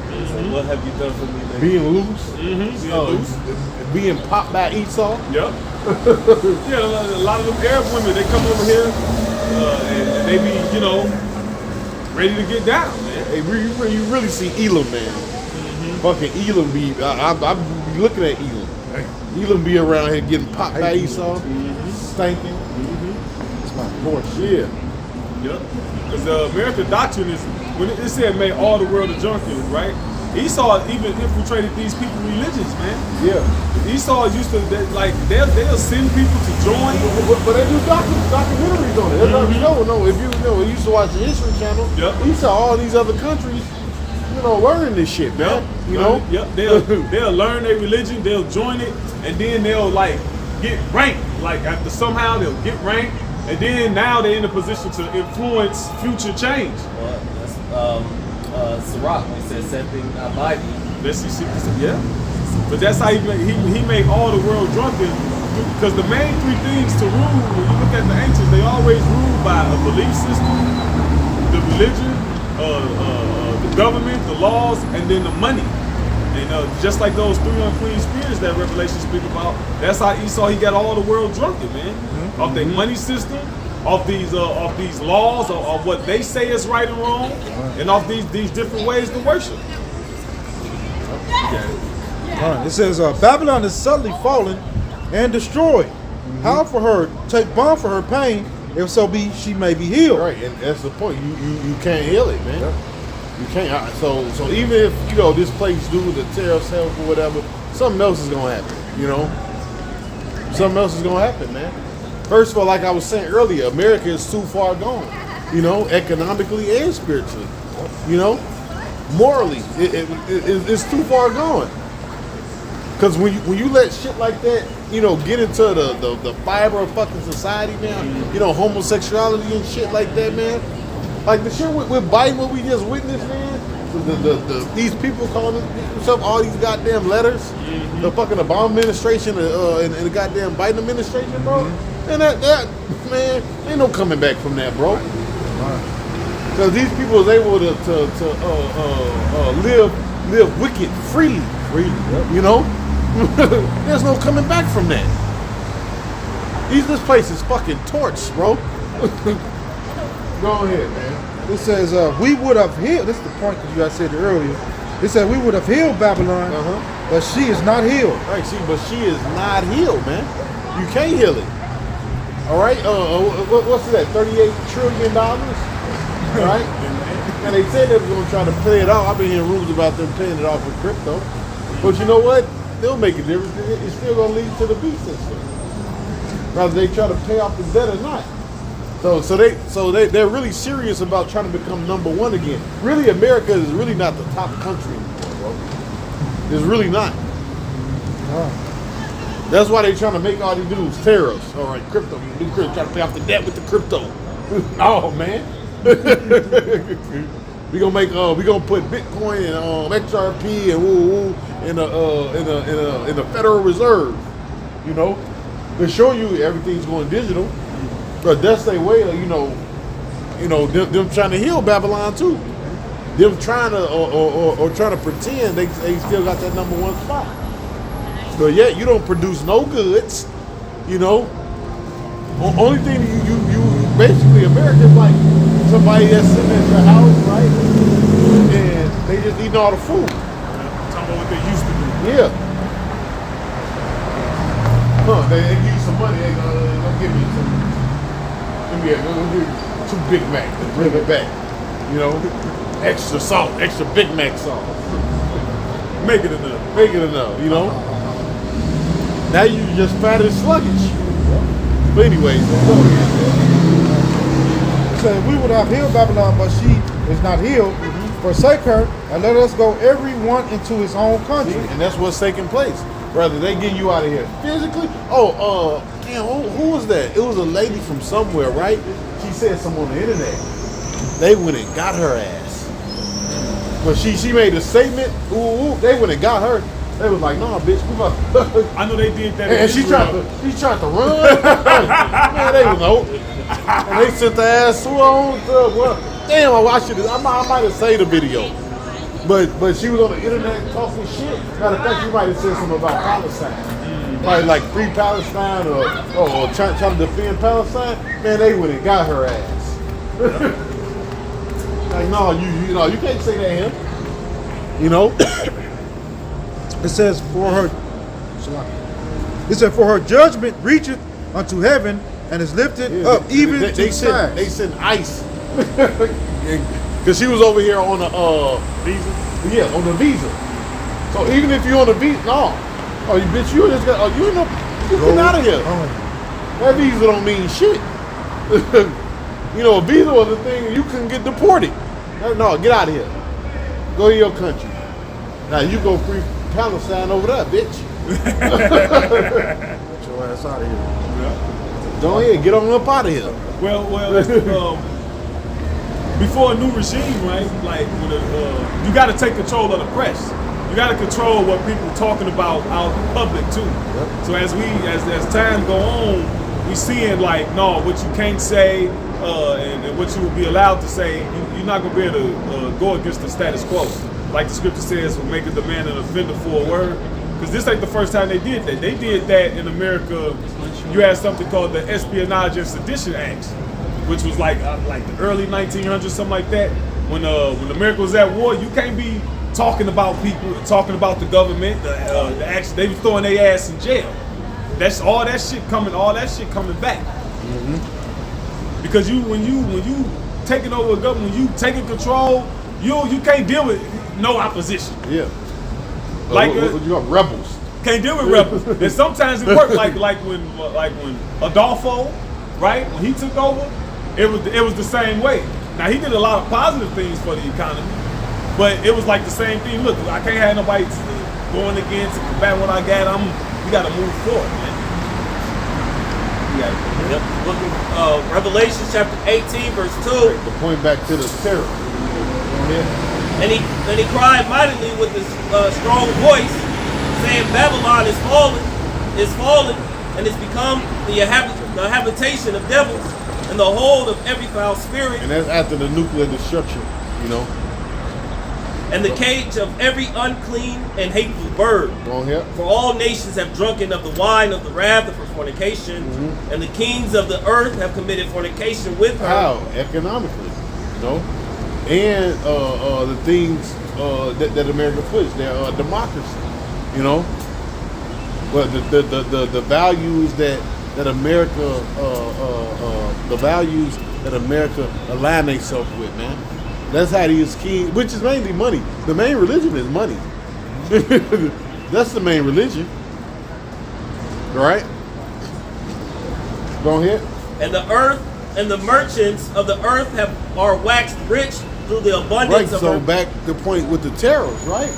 Speaker 4: What have you done for me, man?
Speaker 3: Being loose, being popped by Esau.
Speaker 2: Yep. Yeah, a lot of them Arab women, they come over here, and they be, ready to get down, man.
Speaker 3: Hey, you really see Elam, man. Fucking Elam be, I be looking at Elam. Elam be around here getting popped by Esau, stinking. It's my horse. Yeah.
Speaker 2: Yep. Because the American doctrine is, when it said made all the world a junkie, right? Esau even infiltrated these people's religions, man.
Speaker 3: Yeah.
Speaker 2: Esau used to, they'll send people to join.
Speaker 3: But they do documentaries on it. That's how you know. If you used to watch the History Channel, you saw all these other countries, learning this shit, man.
Speaker 2: Yep. They'll learn their religion, they'll join it, and then they'll get ranked. After somehow they'll get ranked, and then now they're in a position to influence future change.
Speaker 4: Sirach, he said something Bible.
Speaker 2: Yeah. But that's how he made all the world drunken because the main three things to rule, when you look at the ancients, they always rule by a belief system, the religion, the government, the laws, and then the money. And just like those three unclean spirits that Revelation speak about, that's how Esau, he got all the world drunken, man. Off their money system, off these laws, of what they say is right and wrong, and off these different ways to worship.
Speaker 5: All right. It says Babylon is suddenly fallen and destroyed. How for her take balm for her pain, if so be she may be healed.
Speaker 3: Right, and that's the point. You can't heal it, man. You can't. So even if this place due to tariffs, health, or whatever, something else is gonna happen. Something else is gonna happen, man. First of all, like I was saying earlier, America is too far gone. Economically and spiritually. Morally, it's too far gone. Because when you let shit like that, get into the fiber of fucking society, man, homosexuality and shit like that, man. Like the shit with Biden, what we just witnessed, man. These people calling themselves all these goddamn letters, the fucking Obama administration and the goddamn Biden administration, bro. And that man, ain't no coming back from that, bro. Because these people was able to live wicked freely. There's no coming back from that. This place is fucking torched, bro. Go ahead, man.
Speaker 5: It says we would have healed. This is the point that you guys said earlier. It said we would have healed Babylon, but she is not healed.
Speaker 3: Right, but she is not healed, man. You can't heal it. All right. What's that? $38 trillion. Right? And they said they were going to try to pay it off. I've been hearing rumors about them paying it off with crypto. But you know what? They'll make a difference. It's still going to lead to the beast system. Whether they try to pay off the debt or not. So they're really serious about trying to become number one again. Really, America is really not the top country anymore, bro. It's really not. That's why they're trying to make all these dudes tariffs. All right, crypto. You do crypto. Try to pay off the debt with the crypto. Oh man. we gonna put Bitcoin and XRP and woo in the Federal Reserve. To show you everything's going digital. But that's their way of them trying to heal Babylon too. Them trying to or trying to pretend they still got that number one spot. But yet you don't produce no goods. Only thing you basically America is like somebody that's sitting at your house, right? And they just eating all the food.
Speaker 2: Talking about what they used to do.
Speaker 3: Yeah. They give you some money. They gonna give me some. We'll do 2 Big Macs and bring it back. Extra salt, extra Big Mac sauce.
Speaker 2: Make it enough.
Speaker 3: Now you just fat and sluggish. But anyway,
Speaker 5: So we would have healed Babylon, but she is not healed. Forsake her and let us go every one into his own country.
Speaker 3: And that's what's taking place. Brother, they get you out of here physically. Who was that? It was a lady from somewhere, right? She said something on the internet. They went and got her ass. But she made a statement. They went and got her. They was like, nah, bitch, we about
Speaker 2: I know they did that.
Speaker 3: And she tried to run. Man, they was no. And they sent the ass on to damn, I might have saved the video. But she was on the internet talking shit. Matter of fact, you might have said something about Palestine. Probably like free Palestine or trying to defend Palestine. Man, they went and got her ass. Like, no, you can't say that him.
Speaker 5: It says for her judgment reacheth unto heaven and is lifted up even to the skies.
Speaker 3: They sent ice. Because she was over here on a visa. Yeah, on the visa. So even if you're on the visa, you bitch, you just got. You get out of here. That visa don't mean shit. A visa was a thing you couldn't get deported. No, get out of here. Go to your country. Now you go free Palestine over there, bitch.
Speaker 5: Get your ass out of here.
Speaker 2: Yeah.
Speaker 3: Go ahead, get on up out of here.
Speaker 2: Well, before a new regime, right? Like, you got to take control of the press. you got to control what people talking about out in public too.
Speaker 3: Yep.
Speaker 2: So as time go on, we seeing like, no, what you can't say and what you will be allowed to say, you're not gonna be able to go against the status quo. Like the scripture says, will make a demand an offender for a word. Because this ain't the first time they did that. They did that in America. You had something called the Espionage and Sedition Acts, which was like the early 1900s, something like that. When America was at war, you can't be talking about people, talking about the government. The action, they was throwing their ass in jail. That's all that shit coming back. Mm-hmm. Because when you taking over a government, when you taking control, you can't deal with no opposition.
Speaker 3: Yeah.
Speaker 2: Like
Speaker 3: what you got, rebels.
Speaker 2: Can't deal with rebels. And sometimes it worked like when Adolfo, right? When he took over, it was the same way. Now he did a lot of positive things for the economy, but it was like the same thing. Look, I can't have nobody going again to combat what I got. We gotta move forward, man.
Speaker 4: Yep. Book of Revelation chapter 18, verse 2.
Speaker 3: To point back to the terror.
Speaker 4: And he cried mightily with a strong voice, saying, Babylon is fallen, and is become the habitation of devils, and the hold of every foul spirit.
Speaker 3: And that's after the nuclear destruction, you know.
Speaker 4: And the cage of every unclean and hateful bird.
Speaker 3: Go here.
Speaker 4: For all nations have drunken of the wine of the wrath of her fornication, and the kings of the earth have committed fornication with her.
Speaker 3: How? Economically, you know. And the things that America puts, their democracy, you know. But the values that America the values that America align themselves with, man. That's how these kings, which is mainly money. The main religion is money. That's the main religion, right? Go ahead.
Speaker 4: And the earth and the merchants of the earth are waxed rich through the abundance of
Speaker 3: So
Speaker 4: her.
Speaker 3: back to the point with the tariffs, right?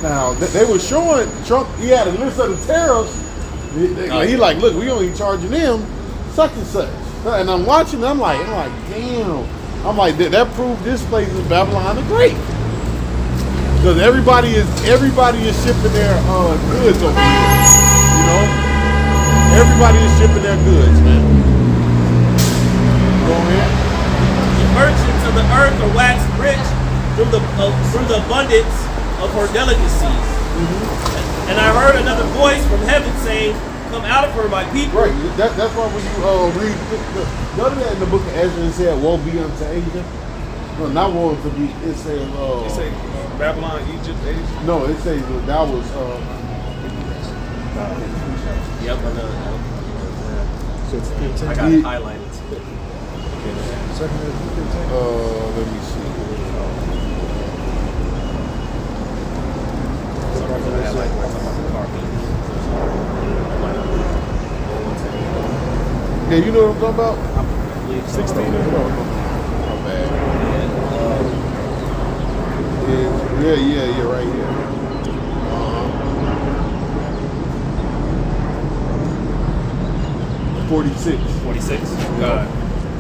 Speaker 3: Now they were showing Trump. He had a list of the tariffs. He like, look, we only charging them such and such. And I'm watching. I'm like, damn. I'm like, that proved this place in Babylon the Great. Because everybody is shipping their goods over here. You know, everybody is shipping their goods, man. Go ahead.
Speaker 4: The merchants of the earth are waxed rich through the abundance of her delicacies. And I heard another voice from heaven saying, "Come out of her, my people."
Speaker 3: Right. That's why when you read the other that in the book of Ezra, it said, "Woe be unto Asia." No, not woe to be. It says.
Speaker 2: They say Babylon, Egypt, Asia.
Speaker 3: No, it says that was.
Speaker 4: Yep, I know.
Speaker 5: So it's 15.
Speaker 4: I got it highlighted.
Speaker 5: Second is 15.
Speaker 3: Let me see. Yeah, you know what I'm talking about?
Speaker 2: 16
Speaker 3: My bad. Yeah, right here. 46.
Speaker 4: 46.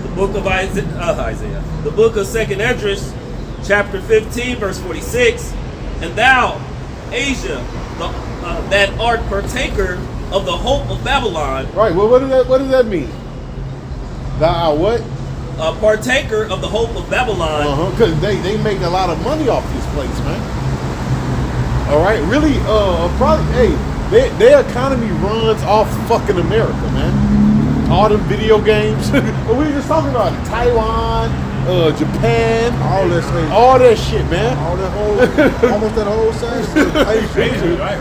Speaker 4: The book of Isaiah. The book of 2nd Esdras, chapter 15, verse 46. And thou, Asia, that art partaker of the hope of Babylon.
Speaker 3: Right. Well, what does that mean? Thou what?
Speaker 4: A partaker of the hope of Babylon.
Speaker 3: Because they make a lot of money off this place, man. All right. Really, probably. Hey, their economy runs off fucking America, man. All them video games. We were just talking about it. Taiwan, Japan,
Speaker 5: All that shit.
Speaker 3: all that shit, man.
Speaker 5: All that whole, almost that whole side.
Speaker 2: Asia, right.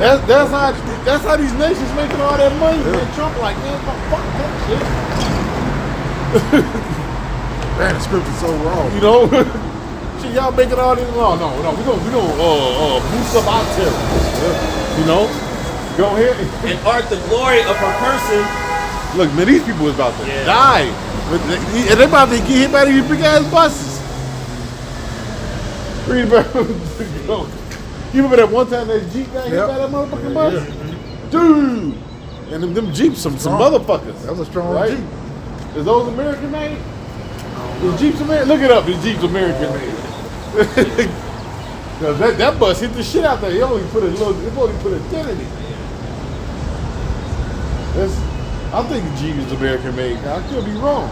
Speaker 3: That's how these nations making all that money. Man, Trump like, man, fuck that shit.
Speaker 5: Man, the scripture's so wrong.
Speaker 3: You know, shit, y'all making all this. No, we gonna boost up our terror. You know, go ahead.
Speaker 4: And art the glory of her person.
Speaker 3: Look, man, these people is about to
Speaker 4: Yeah.
Speaker 3: die, and they about to get hit by these big ass buses. Read about. You remember that one time that Jeep got hit by that motherfucking bus? Dude! And them Jeeps, some motherfuckers.
Speaker 5: That was a strong
Speaker 3: right?
Speaker 5: Jeep.
Speaker 3: Is those American made? Is Jeeps American? Look it up, is Jeeps American made? Cause that bus hit the shit out there. It only put a dent in it. I think the Jeep is American made. I could be wrong.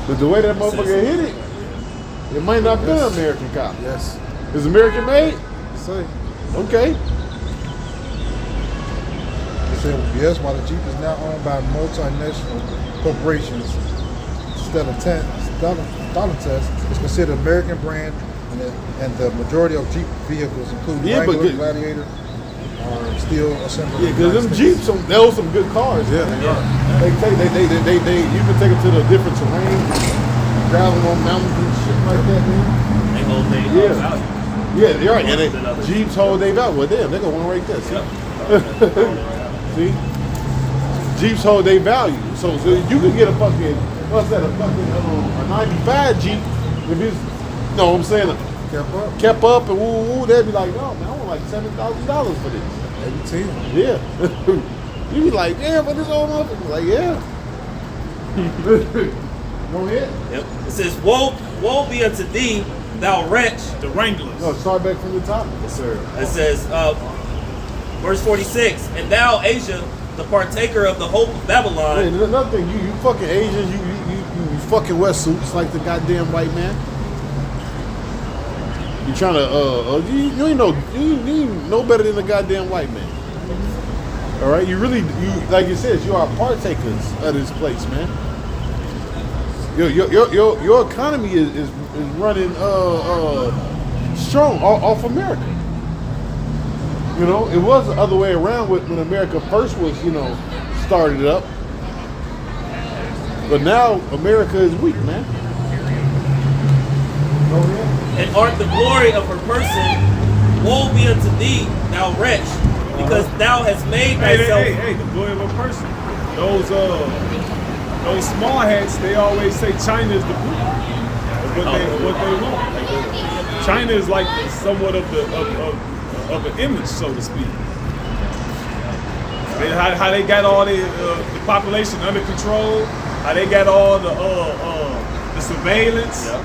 Speaker 3: But the way that motherfucker hit it, it might not be an American car.
Speaker 5: Yes.
Speaker 3: Is American made?
Speaker 5: Say.
Speaker 3: Okay.
Speaker 5: They said, yes, while the Jeep is now owned by multinational corporations, Stellantis is considered an American brand, and the majority of Jeep vehicles, including Wrangler, Gladiator, are still assembled.
Speaker 3: Yeah, because them Jeeps, those some good cars.
Speaker 5: Yeah,
Speaker 3: man.
Speaker 5: they are.
Speaker 3: They you can take them to the different terrain, drive them on mountains and shit like that, man.
Speaker 4: They hold their value.
Speaker 3: Yeah, they're right. And Jeeps hold their value. Well, damn, they got one right there. See? See? Jeeps hold their value. So you can get a fucking, what's that, a 95 Jeep, if it's, no, I'm saying, kept up and woo, they'd be like, no, man, I want like $7,000 for this.
Speaker 5: Maybe 10.
Speaker 3: Yeah. You be like, yeah, but this old motherfucker. Like, yeah. Go ahead.
Speaker 4: Yep. It says, woe be unto thee, thou wretch.
Speaker 2: The Wranglers.
Speaker 3: No, start back from the top.
Speaker 2: Yes, sir.
Speaker 4: It says, verse 46, and thou, Asia, the partaker of the hope of Babylon.
Speaker 3: Hey, there's another thing. You fucking Asians, you fucking wetsuits like the goddamn white man. You trying to you ain't no better than the goddamn white man. All right, you like you said, you are partakers of this place, man. Your economy is running strong off America. You know, it was the other way around when America first was, started up. But now America is weak, man.
Speaker 4: And art the glory of her person. Woe be unto thee, thou wretch, because thou hast made thyself.
Speaker 2: Hey, the glory of a person. Those small hats, they always say China is the blue. That's what they want. China is like somewhat of an image, so to speak. How they got all the population under control. How they got all the surveillance. Yeah.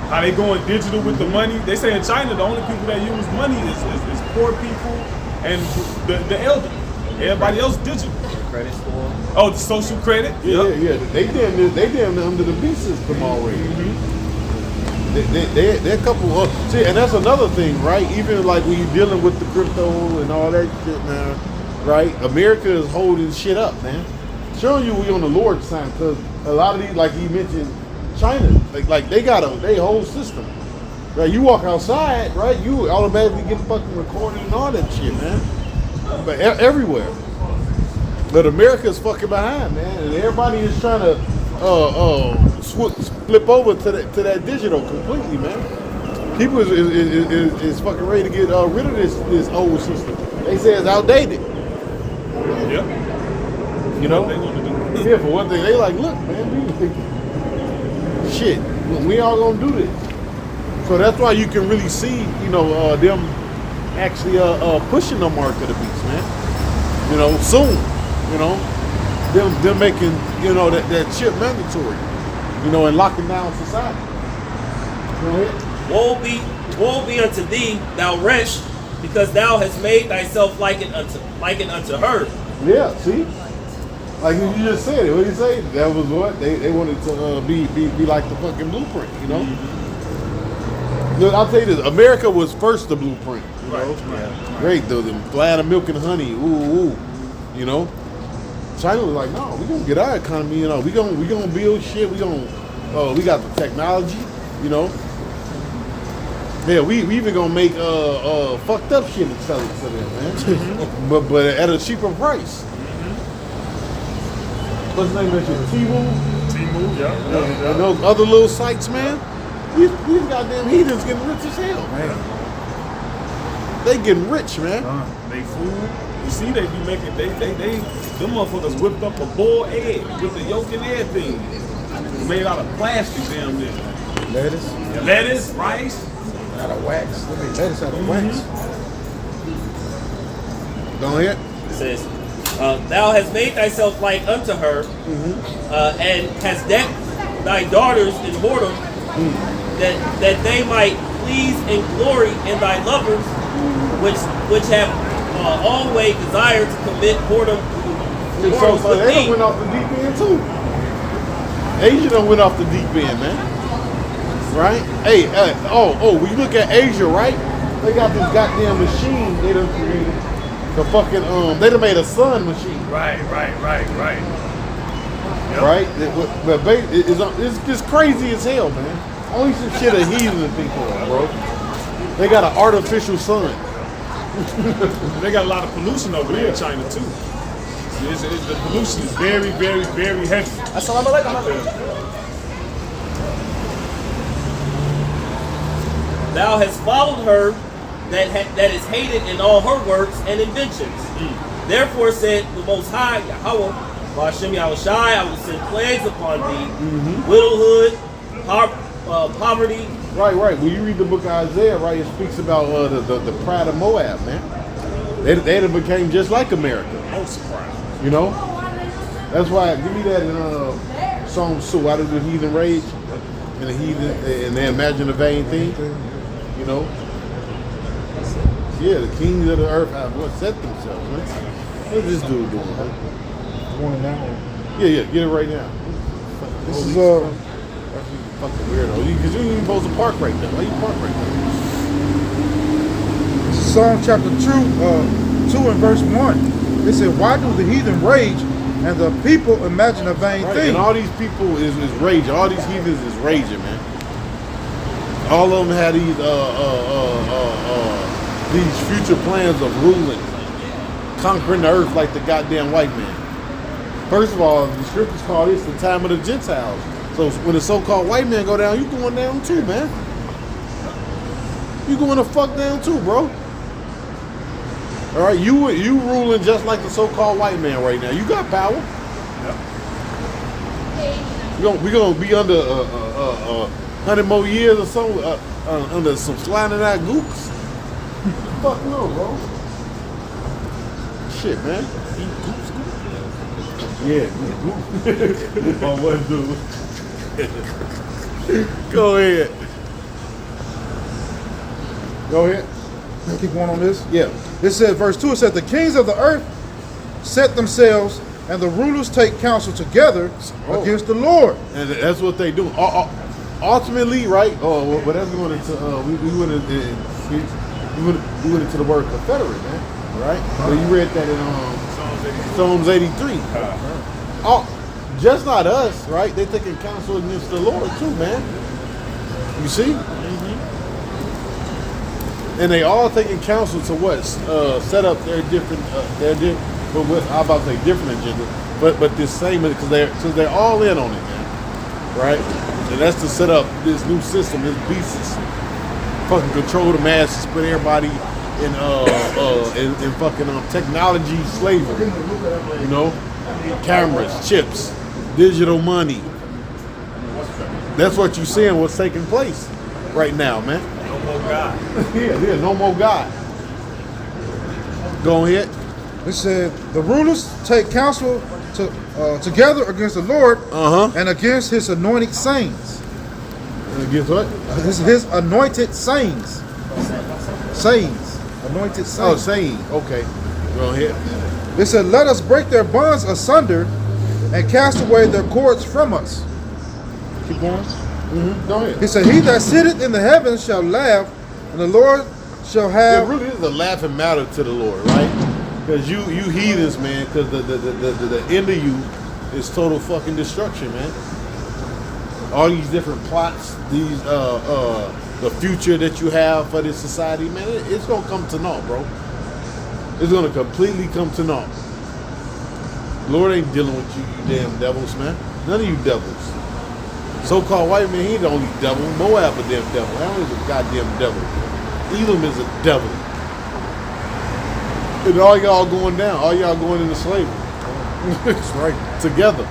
Speaker 2: How they going digital with the money. They say in China the only people that use money is poor people and the elderly. Everybody else digital.
Speaker 4: Credit score.
Speaker 2: Oh, the social credit.
Speaker 3: Yeah. They damn near under the B system already. They're a couple. See, and that's another thing, right? Even like when you're dealing with the crypto and all that shit now, right? America is holding shit up, man. Showing you we on the Lord's side, because a lot of these, like you mentioned, China, like they got their whole system. Right? You walk outside, right? You automatically get fucking recorded and all that shit, man. But everywhere. But America's fucking behind, man, and everybody is trying to flip over to that digital completely, man. People is fucking ready to get rid of this old system. They say it's outdated.
Speaker 2: Yep.
Speaker 3: You know?
Speaker 2: They want to do.
Speaker 3: Yeah, for one thing, they like, look, man, we all gonna do this. So that's why you can really see, them actually pushing the mark of the beast, man. Soon. Them making, that chip mandatory, and locking down society. Go ahead.
Speaker 4: Woe be unto thee, thou wretch, because thou hast made thyself likened unto her.
Speaker 3: Yeah, see? Like you just said it. What did you say? That was what? They wanted to be like the fucking blueprint, Look, I'll tell you this. America was first the blueprint,
Speaker 2: Right.
Speaker 3: Great, though. Them flying of milk and honey. Ooh. China was like, no, we gonna get our economy, we gonna build shit, we got the technology, Yeah, we even gonna make fucked up shit and sell it to them, man. but at a cheaper price. What's the name of that shit?
Speaker 2: T-Move, yeah.
Speaker 3: And those other little sites, man. These goddamn heathens getting rich as hell.
Speaker 5: Man.
Speaker 3: They getting rich, man.
Speaker 2: They food. You see, they be making them motherfuckers whipped up a boiled egg with the yolk and everything. Made out of plastic damn near. Lettuce, rice.
Speaker 5: Out of wax. Let me lettuce out of wax.
Speaker 3: Go ahead.
Speaker 4: It says, thou hast made thyself like unto her, and hast decked thy daughters in whoredom, that they might please and glory in thy lovers, which have always desired to commit whoredom
Speaker 3: So
Speaker 4: with
Speaker 3: they done
Speaker 4: thee.
Speaker 3: went off the deep end too. Asia done went off the deep end, man. Right? Hey, when you look at Asia, right? They got this goddamn machine they done created. The fucking they done made a sun machine.
Speaker 2: Right. Yep.
Speaker 3: Right? It's just crazy as hell, man. Only some shit a heathen to think of, bro. They got an artificial sun.
Speaker 2: They got a lot of pollution over there in China too. The pollution is very, very, very heavy.
Speaker 4: Thou hast followed her that is hated in all her works and inventions. Therefore said the Most High, Yahweh, Hashem Yahushai, I will send plagues upon thee, widowhood, poverty.
Speaker 3: Right. When you read the book of Isaiah, right, it speaks about the pride of Moab, man. They done became just like America.
Speaker 2: No surprise.
Speaker 3: You know? That's why, give me that in Psalms 2. Why do the heathen rage? And the heathen, and they imagine a vain thing? You know? Yeah, the kings of the earth have set themselves, man. What's this dude doing, man?
Speaker 5: Going now.
Speaker 3: Yeah, get it right now.
Speaker 5: This is
Speaker 3: Fucking weirdo. Because you ain't even supposed to park right there. Why you park right there?
Speaker 5: Psalm chapter 2 and verse 1. It said, why do the heathen rage and the people imagine a vain thing?
Speaker 3: And all these people is raging. All these heathens is raging, man. All of them had these future plans of ruling, conquering the earth like the goddamn white man. First of all, the scriptures call this the time of the Gentiles. So when the so-called white man go down, you going down too, man. You going to fuck down too, bro. All right, you ruling just like the so-called white man right now. You got power. Yep. We gonna be under 100 more years or so under some sliding out gooks. Fuck no, bro. Shit, man. Yeah. Oh, what dude? Go ahead.
Speaker 5: Keep going on this.
Speaker 3: Yeah.
Speaker 5: It said, verse 2, it said, the kings of the earth set themselves, and the rulers take counsel together against the Lord.
Speaker 3: And that's what they do. Ultimately, right? Oh, well, that's going into we went into the word confederate, man. Right? Well, you read that in Psalms 83. Just not us, right? They're taking counsel against the Lord too, man. You see? And they all taking counsel to what? Set up their different, different agenda, but this same, because they're all in on it, man. Right? And that's to set up this new system, this beast, fucking control the masses, put everybody in fucking technology slavery. You know, cameras, chips, digital money. That's what you're seeing. What's taking place right now, man.
Speaker 2: No more God.
Speaker 3: Yeah, no more God. Go ahead.
Speaker 5: It said, the rulers take counsel together against the Lord and against his anointed saints.
Speaker 3: And against what?
Speaker 5: His anointed saints. Saints. Anointed saints.
Speaker 3: Oh, saying. Okay. Go ahead.
Speaker 5: It said, let us break their bonds asunder and cast away their cords from us. Keep going.
Speaker 3: Go ahead.
Speaker 5: He said, he that sitteth in the heavens shall laugh, and the Lord shall have...
Speaker 3: It really is a laughing matter to the Lord, right? Because you heathens, man, because the end of you is total fucking destruction, man. All these different plots, these the future that you have for this society, man, it's gonna come to naught, bro. It's gonna completely come to naught. Lord ain't dealing with you damn devils, man. None of you devils. So-called white man, he ain't the only devil. Moab a damn devil. That is a goddamn devil. Edom is a devil. And all y'all going down. All y'all going into slavery. That's right. Together.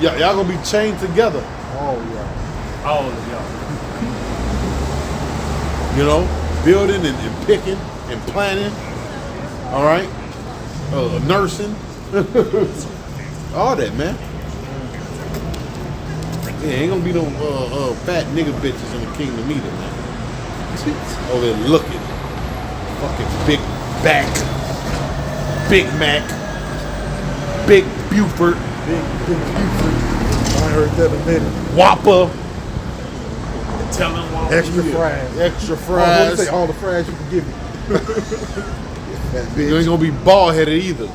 Speaker 3: Y'all gonna be chained together.
Speaker 2: All of y'all.
Speaker 3: You know, building and picking and planning. All right. Nursing. All that, man. Yeah, ain't gonna be no fat nigga bitches in the kingdom either, man. Oh, they're looking. Fucking Big Back. Big Mac. Big Buford.
Speaker 5: Big Buford. I heard that in a minute.
Speaker 3: Whopper.
Speaker 2: Tell them why.
Speaker 5: Extra fries.
Speaker 3: Extra
Speaker 5: I want to
Speaker 3: fries.
Speaker 5: say all the fries you can give me. That
Speaker 3: You ain't
Speaker 5: bitch.
Speaker 3: gonna be bald headed either.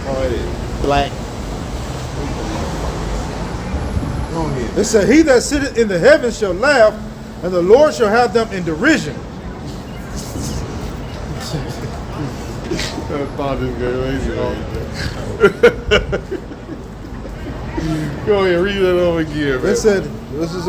Speaker 3: Bald headed. Black. Go ahead.
Speaker 5: It said, he that sitteth in the heavens shall laugh, and the Lord shall have them in derision.
Speaker 3: I thought this guy. Go ahead, read that over again, man.
Speaker 5: It said, this is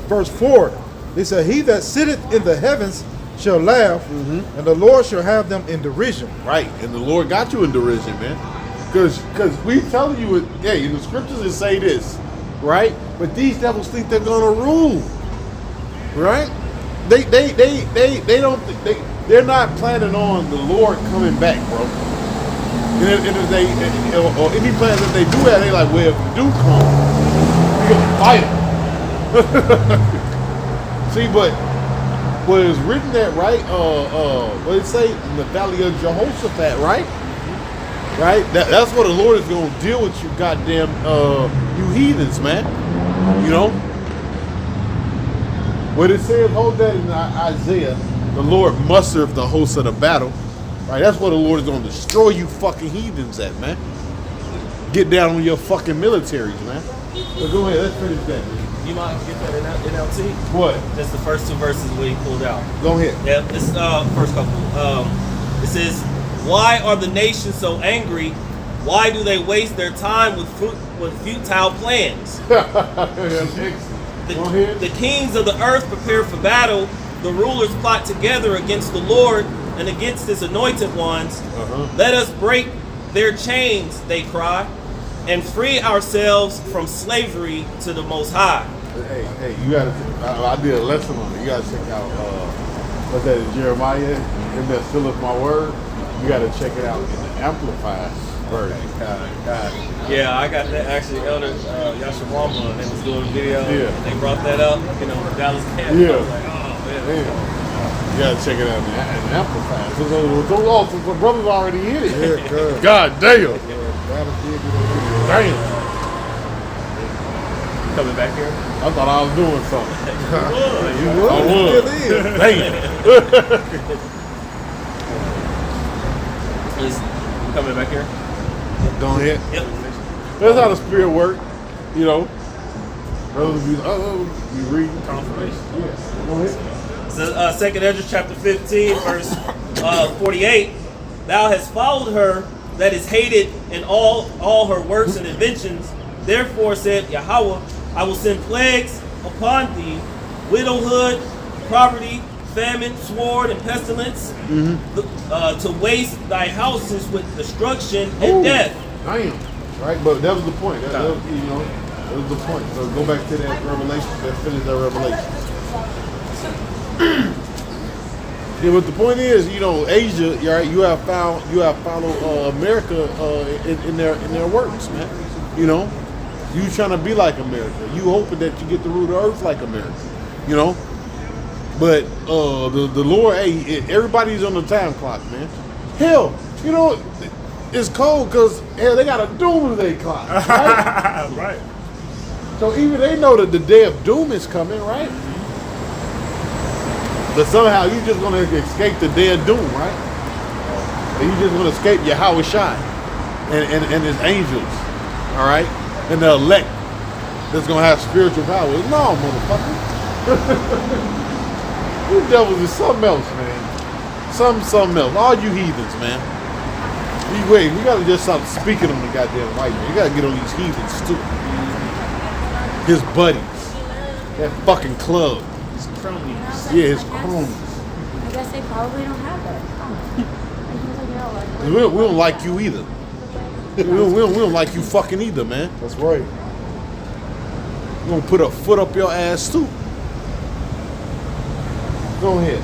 Speaker 5: verse 4. It said, he that sitteth in the heavens shall laugh, and the Lord shall have them in derision.
Speaker 3: Right, and the Lord got you in derision, man. Because we telling you, hey, in the scriptures it say this, right? But these devils think they're gonna rule, right? They're not planning on the Lord coming back, bro. And if they, or any plans that they do have, they like, well, if you do come, we're gonna fight them. See, but what is written that, right? What did it say? In the Valley of Jehoshaphat, right? Right? That's what the Lord is gonna deal with you, goddamn, you heathens, man. You know? What it says, hold that in Isaiah, the Lord mustereth the hosts of the battle. Right, that's what the Lord is going to destroy you fucking heathens at, man. Get down on your fucking militaries, man. But go ahead, let's finish that.
Speaker 4: You mind get that in NLT?
Speaker 3: What?
Speaker 4: Just the first two verses where he pulled out.
Speaker 3: Go ahead.
Speaker 4: Yeah, this first couple. It says, "Why are the nations so angry? Why do they waste their time with futile plans?
Speaker 3: Go ahead.
Speaker 4: The kings of the earth prepare for battle. The rulers plot together against the Lord and against his anointed ones. Let us break their chains," they cry, "and free ourselves from slavery to the Most High."
Speaker 3: Hey, you gotta. I did a lesson on it. You gotta check out what's that in Jeremiah? And that still is my word. You gotta check it out in the Amplified version.
Speaker 4: Yeah, I got that actually. Elder Yashawama, they was doing a video.
Speaker 3: Yeah.
Speaker 4: They brought that up. You know, the Dallas camp.
Speaker 3: Yeah.
Speaker 4: I was like, oh man.
Speaker 3: Damn. You gotta check it out in the Amplified. So the brothers already hit it.
Speaker 5: Yeah, good.
Speaker 3: God damn.
Speaker 5: That'll give you the-
Speaker 3: Damn.
Speaker 4: Coming back here.
Speaker 3: I thought I was doing something.
Speaker 5: You
Speaker 3: I
Speaker 5: will.
Speaker 3: was.
Speaker 5: You still is.
Speaker 3: Damn.
Speaker 4: Is coming back here.
Speaker 3: Go ahead.
Speaker 4: Yep.
Speaker 3: That's how the spirit works, you know. Brothers be reading.
Speaker 2: Confirmation.
Speaker 3: Yeah. Go ahead.
Speaker 4: So, 2nd Ezra chapter 15, verse 48. "Thou hast followed her that is hated in all her works and inventions. Therefore said Yahweh, I will send plagues upon thee, widowhood, poverty, famine, sword, and pestilence, to waste thy houses with destruction and
Speaker 3: Ooh,
Speaker 4: death."
Speaker 3: Damn. Right, but that was the point. That was, you know, that was the point. So go back to that revelation. Let's finish that revelation. Yeah, but the point is, you know, Asia, right? You have followed America in their works, man. You know, you trying to be like America. You hoping that you get to rule the earth like America. You know, but the Lord, hey, everybody's on the time clock, man. Hell, you know, it's cold because hell they got a doomsday clock, right?
Speaker 2: Right.
Speaker 3: So even they know that the day of doom is coming, right? But somehow you just gonna escape the day of doom, right? And you just gonna escape Yahweh Shai and his angels, all right? And the elect that's gonna have spiritual power. No, motherfucker. These devils is something else, man. Something else. All you heathens, man. We gotta just stop speaking on the goddamn white man. You gotta get on these heathens too. His buddies. That fucking club.
Speaker 2: It's crummy.
Speaker 3: Yeah, his cronies.
Speaker 6: I guess they probably don't have that.
Speaker 3: We don't like you either. We don't like you fucking either, man.
Speaker 5: That's right.
Speaker 3: We're gonna put a foot up your ass too. Go ahead.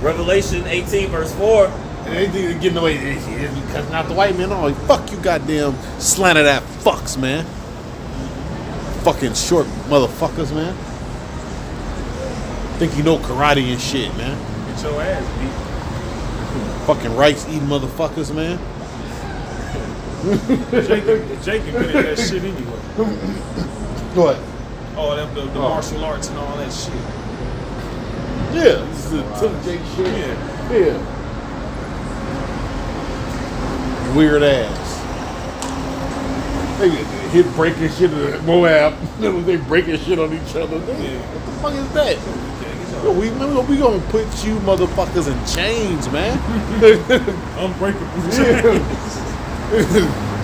Speaker 4: Revelation 18, verse 4.
Speaker 3: And anything to get away, because not the white man. Oh, fuck you, goddamn slanted that fucks, man. Fucking short motherfuckers, man. Think you know karate and shit, man.
Speaker 2: Get your ass beat.
Speaker 3: Fucking rice eating motherfuckers, man.
Speaker 2: Jake invented that shit anyway.
Speaker 3: What?
Speaker 2: Oh, the martial arts and all that shit.
Speaker 3: Yeah, this is a Tim Jake shit. Yeah. Weird ass. They hit breaking shit in Moab. They breaking shit on each other. What the fuck is that? Yo, we gonna put you motherfuckers in chains, man.
Speaker 2: Unbreakable chains.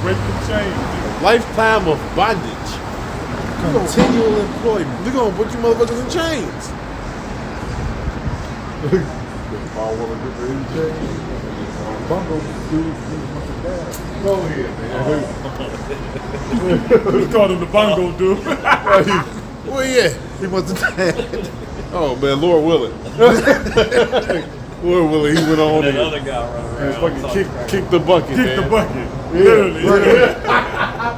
Speaker 2: Breakable chains.
Speaker 3: Lifetime of bondage.
Speaker 5: Continual employment.
Speaker 3: We're gonna put you motherfuckers in chains.
Speaker 5: Bungo dude,
Speaker 3: Go ahead, man.
Speaker 2: We called him the bongo dude.
Speaker 3: Well, yeah.
Speaker 5: he must have died.
Speaker 3: Oh man, Lord willing. Lord willing, he went on
Speaker 4: That
Speaker 3: and
Speaker 4: other guy running around.
Speaker 3: fucking kicked the bucket, man.
Speaker 2: Kick the bucket.
Speaker 3: Yeah.
Speaker 2: Literally.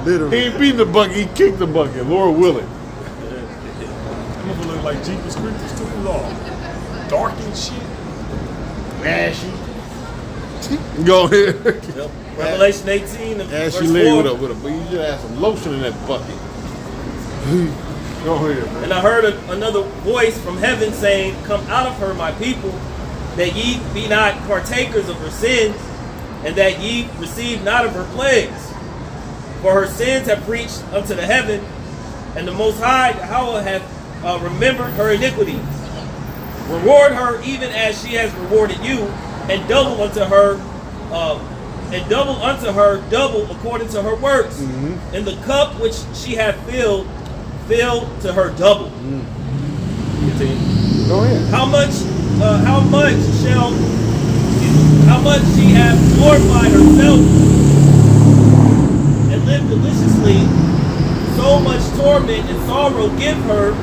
Speaker 5: Literally.
Speaker 3: He ain't beating the bucket, he kicked the bucket. Lord willing.
Speaker 2: That mother look like Jeepers Creepers too long. Dark and shit.
Speaker 3: Ashy. Go ahead.
Speaker 4: Yep. Revelation 18,
Speaker 3: Ashy
Speaker 4: verse
Speaker 3: leg
Speaker 4: 4.
Speaker 3: with a but you should have some lotion in that bucket. Go ahead, man.
Speaker 4: And I heard another voice from heaven saying, "Come out of her, my people, that ye be not partakers of her sins, and that ye receive not of her plagues. For her sins have reached unto the heaven, and the Most High Yahweh hath remembered her iniquities. Reward her even as she has rewarded you, and double unto her, double according to her works. And the cup which she hath filled, fill to her double." Continue.
Speaker 3: Go ahead.
Speaker 4: How much she hath glorified herself and lived deliciously, so much torment and sorrow give her,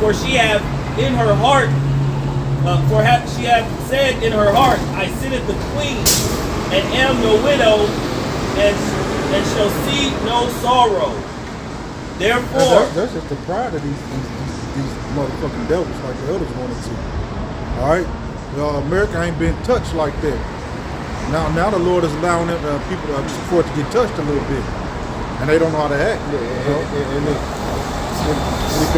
Speaker 4: for she hath in her heart, she hath said in her heart, I sitteth the queen, and am no widow, and shall see no sorrow. Therefore,
Speaker 5: That's just the pride of these motherfucking devils, like the others wanted to. All right, America ain't been touched like that. Now the Lord is allowing them, people for it to get touched a little bit, and they don't know how to act.
Speaker 3: And they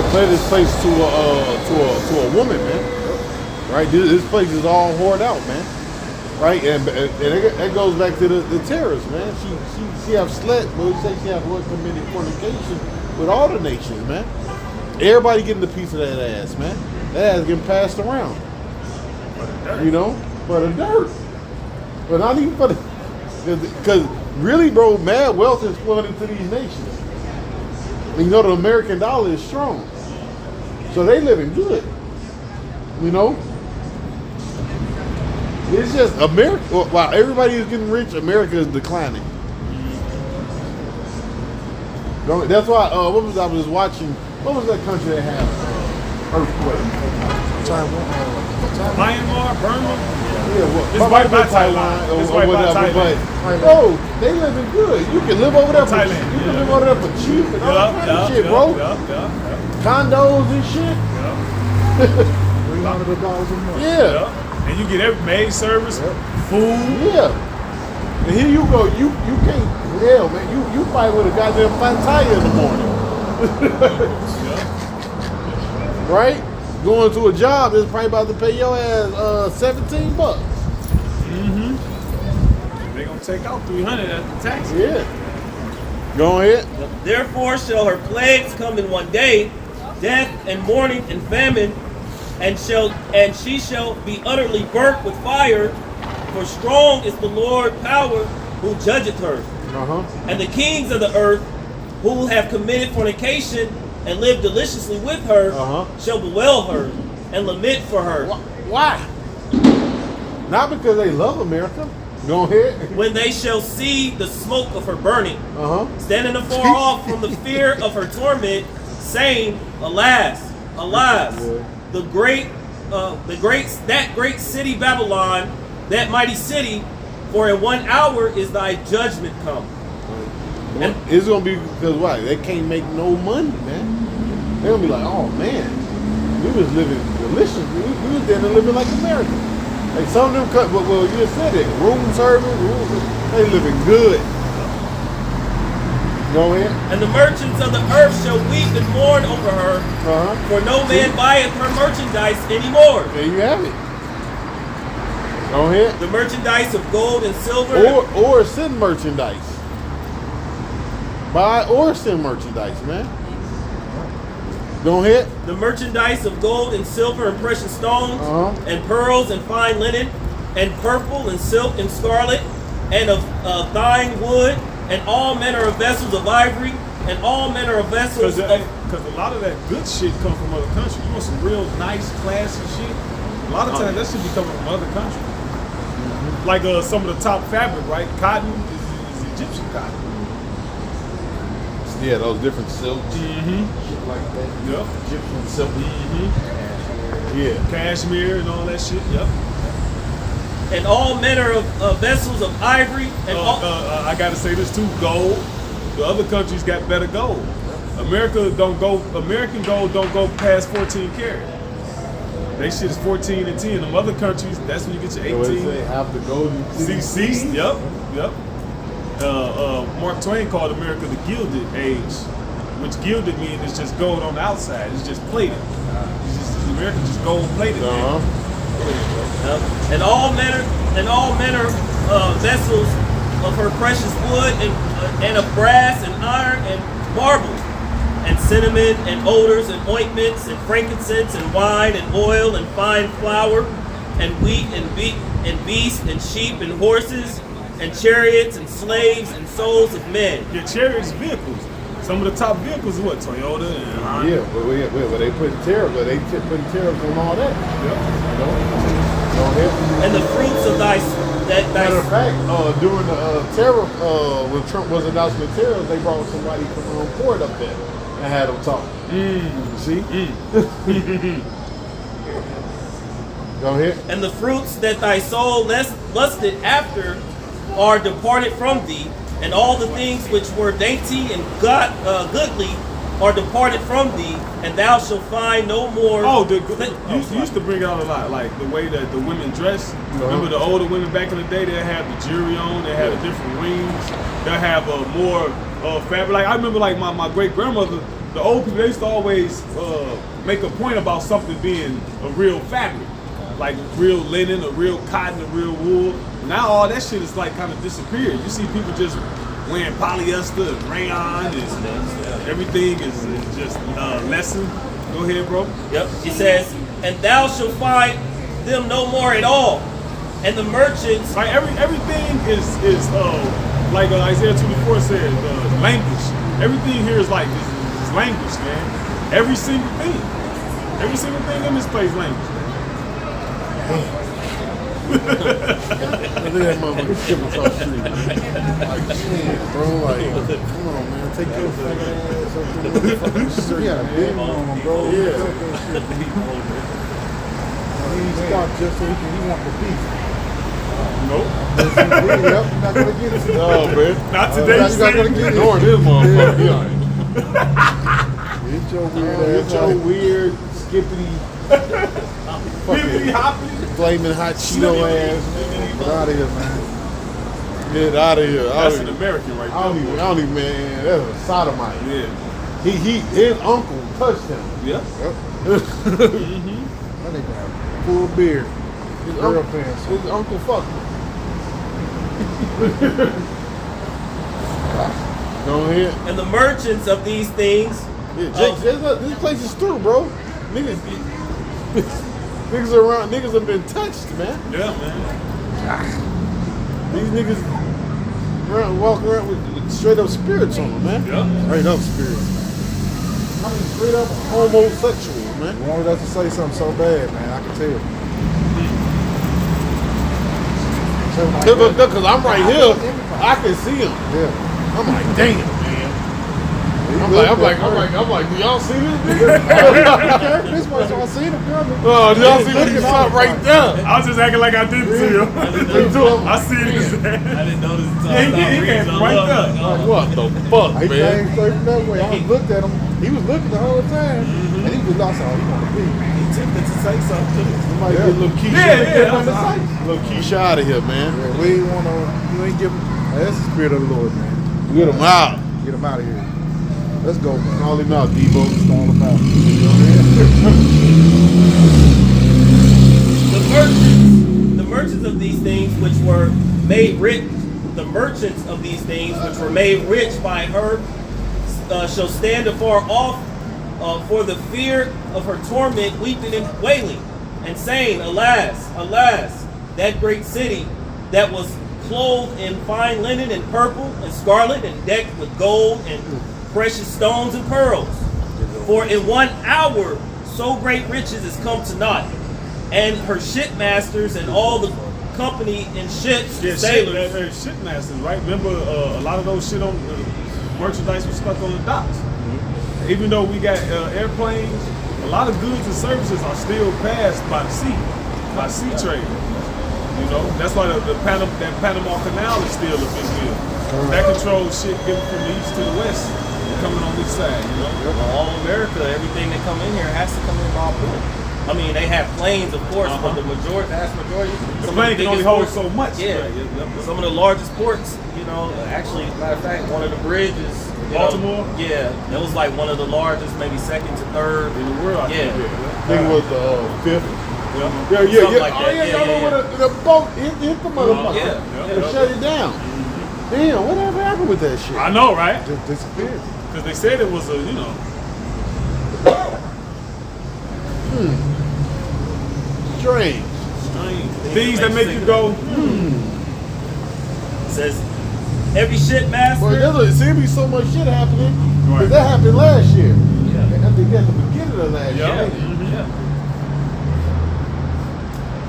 Speaker 3: compare this place to a woman, man. Right? This place is all whored out, man. Right? And it goes back to the terrorists, man. She have slept, but we say she have committed fornication with all the nations, man. Everybody getting a piece of that ass, man. That ass getting passed around. You know? For the dirt. But not even for the... Because really, bro, mad wealth is flowing into these nations. And you know the American dollar is strong. So they living good. You know? It's just America. While everybody is getting rich, America is declining. That's why. I was watching? What was that country that had earthquake?
Speaker 2: Myanmar, Burma.
Speaker 3: Yeah,
Speaker 2: It's right by Thailand. It's right by
Speaker 3: whatever.
Speaker 2: Thailand.
Speaker 3: But bro, they living good. You can live over there for
Speaker 2: Thailand,
Speaker 3: cheap. You can
Speaker 2: yeah.
Speaker 3: live over there for cheap and all kind of shit, bro. Condos and shit.
Speaker 5: $300 a month.
Speaker 3: Yeah.
Speaker 2: And you get every maid service, food.
Speaker 3: Yeah. And here you go, you can't, hell man, you fight with a goddamn flat tire in the morning. Right? Going to a job that's probably about to pay your ass $17.
Speaker 2: They gonna take out $300 at the tax.
Speaker 3: Yeah. Go ahead.
Speaker 4: therefore shall her plagues come in one day, death and mourning and famine, and she shall be utterly burnt with fire, for strong is the Lord power who judgeth her. And the kings of the earth who have committed fornication and lived deliciously with her shall bewail her and lament for her.
Speaker 3: Why? Not because they love America. Go ahead.
Speaker 4: When they shall see the smoke of her burning, standing afar off from the fear of her torment, saying, Alas, alas, that great city Babylon, that mighty city, for in 1 hour is thy judgment come.
Speaker 3: And it's gonna be because why? They can't make no money, man. They're gonna be like, oh man, we was living delicious. We was there living like America. Like some of them cut, well, you just said it. Room service, they living good. Go ahead.
Speaker 4: And the merchants of the earth shall weep and mourn over her, for no man buyeth her merchandise anymore.
Speaker 3: There you have it. Go ahead.
Speaker 4: The merchandise of gold and silver.
Speaker 3: Or send merchandise. Buy or send merchandise, man. Go ahead.
Speaker 4: The merchandise of gold and silver and precious stones, and pearls and fine linen, and purple and silk and scarlet, and of thine wood, and all manner of vessels of ivory, and all manner of vessels
Speaker 2: Because a lot of that good shit come from other countries. You want some real nice, classy shit? A lot of times that should be coming from other countries. Like some of the top fabric, right? Cotton is Egyptian cotton.
Speaker 3: Yeah, those different silks.
Speaker 2: Mm-hmm.
Speaker 3: Shit like that.
Speaker 2: Yep.
Speaker 3: Egyptian silk.
Speaker 2: Mm-hmm.
Speaker 3: Yeah.
Speaker 2: Cashmere and all that shit. Yep.
Speaker 4: and all manner of vessels of ivory, and
Speaker 2: I gotta say this too, gold. The other countries got better gold. American gold don't go past 14 karat. They shit is 14 and 10. Them other countries, that's when you get your 18.
Speaker 3: Say half the golden
Speaker 2: CC. Yep. Mark Twain called America the Gilded Age, which gilded means it's just gold on the outside. It's just plated. America just gold plated.
Speaker 4: and all manner vessels of her precious wood and of brass and iron and marble, and cinnamon and odors and ointments and frankincense and wine and oil and fine flour and wheat and beasts and sheep and horses and chariots and slaves and souls of men.
Speaker 2: Yeah, chariots vehicles. Some of the top vehicles are what? Toyota and Honda.
Speaker 3: Yeah, but they put tariffs, on all that.
Speaker 4: And the fruits of thy
Speaker 3: Matter of fact, during the tariff, when Trump was announcing the tariffs, they brought somebody from port up there and had them talk. See? Go ahead.
Speaker 4: And the fruits that thy soul lusted after are departed from thee, and all the things which were dainty and goodly are departed from thee, and thou shalt find no more.
Speaker 2: You used to bring out a lot, like the way that the women dress. Remember the older women back in the day, they had the jewelry on, they had the different rings, they have more fabric. Like I remember, like my great grandmother, the old people, they used to always make a point about something being a real fabric, like real linen, a real cotton, a real wool. Now all that shit is like kind of disappeared. You see people just wearing polyester and rayon, and everything is just lessened. Go ahead, bro.
Speaker 4: Yep. He says, and thou shalt find them no more at all. And the merchants,
Speaker 2: like everything is like Isaiah 24 says, language. Everything here is like is language, man. Every single thing in this place, language.
Speaker 3: Look at that motherfucker skipping across the street, man. Like, shit, bro, like, come on, man, take your fucking ass up the motherfucking street. Yeah, big on, bro. Yeah. He stopped just so he want the beef.
Speaker 2: Nope.
Speaker 3: Yep, you're not gonna get it. No, man.
Speaker 2: Not today.
Speaker 3: You're not gonna get it. Ignore this motherfucker. Get your weird ass. Get your weird, skippity,
Speaker 2: Bibbidi hoppity.
Speaker 3: flaming hot Cheeto ass. Get out of here, man. Get out of here.
Speaker 2: That's an American right there.
Speaker 3: I don't even, man. That's a sodomite.
Speaker 2: Yeah.
Speaker 3: His uncle touched him.
Speaker 2: Yeah.
Speaker 3: That nigga have full beard. His uncle fucked him. Go ahead.
Speaker 4: and the merchants of these things.
Speaker 3: Yeah, Jake, this place is through, bro. Niggas around. Niggas have been touched, man.
Speaker 2: Yeah, man.
Speaker 3: These niggas walk around with straight up spirits on them, man.
Speaker 2: Yeah.
Speaker 3: Straight up spirits. I mean, straight up homosexuals, man.
Speaker 5: You wanted us to say something so bad, man. I can tell.
Speaker 3: Because I'm right here, I can see them.
Speaker 5: Yeah.
Speaker 3: I'm like, damn, man. I'm like, do y'all see this nigga?
Speaker 5: This much I seen him coming.
Speaker 3: Oh, do y'all see what he shot right there?
Speaker 2: I was just acting like I didn't see him. I see his
Speaker 4: I didn't notice it.
Speaker 2: Yeah, he came right there.
Speaker 3: Like, what the fuck,
Speaker 5: He
Speaker 3: man?
Speaker 5: came straight from that way. I looked at him. He was looking the whole time. And he was lost all he wanted to be.
Speaker 4: He tempted to say something.
Speaker 3: Somebody get little Keisha. Little Keisha out of here, man.
Speaker 5: Yeah, we ain't want to, you ain't give him. That's the spirit of the Lord, man.
Speaker 3: Get him out.
Speaker 5: Get him out of here. Let's go, man.
Speaker 3: Call him out, Debo.
Speaker 5: It's all about.
Speaker 4: The merchants of these things which were made rich, the merchants of these things which were made rich by her shall stand afar off for the fear of her torment, weeping and wailing, and saying, Alas, alas, that great city that was clothed in fine linen and purple and scarlet and decked with gold and precious stones and pearls. For in 1 hour so great riches is come to naught, and her shipmasters and all the company in ships, sailors.
Speaker 2: Shipmasters, right? Remember, a lot of those shit on merchandise was stuck on the docks. Even though we got airplanes, a lot of goods and services are still passed by sea trade. You know, that's why that Panama Canal is still a big deal. That controls shit getting from the east to the west and coming on this side. You know,
Speaker 4: All America, everything that come in here has to come in by port. I mean, they have planes, of course, but the vast majority,
Speaker 2: the
Speaker 4: some of
Speaker 2: plane can only
Speaker 4: biggest
Speaker 2: hold
Speaker 4: ports-
Speaker 2: so much.
Speaker 4: Yeah,
Speaker 2: Right.
Speaker 4: some of the largest ports. You know, actually, matter of fact, one of the bridges, you know,
Speaker 2: Baltimore?
Speaker 4: yeah, it was like one of the largest, maybe second to third
Speaker 2: In the world, I
Speaker 4: Yeah.
Speaker 2: think.
Speaker 3: I think it was the fifth.
Speaker 2: Yeah.
Speaker 4: Something like
Speaker 3: Oh,
Speaker 4: that.
Speaker 3: yeah,
Speaker 4: Yeah,
Speaker 3: y'all know
Speaker 4: yeah,
Speaker 3: where the boat hit the motherfucker.
Speaker 4: Yeah.
Speaker 3: And shut it down. Damn, whatever happened with that shit?
Speaker 2: I know, right?
Speaker 5: Just disappeared.
Speaker 2: Because they said it was a,
Speaker 3: Strange.
Speaker 2: strange things that make you go,
Speaker 4: It says, every shipmaster.
Speaker 3: Boy, there seems to be so much shit happening.
Speaker 2: Right.
Speaker 3: Because that happened last year.
Speaker 4: Yeah.
Speaker 3: And I think at the beginning of last
Speaker 2: Yeah.
Speaker 3: year.
Speaker 4: Yeah.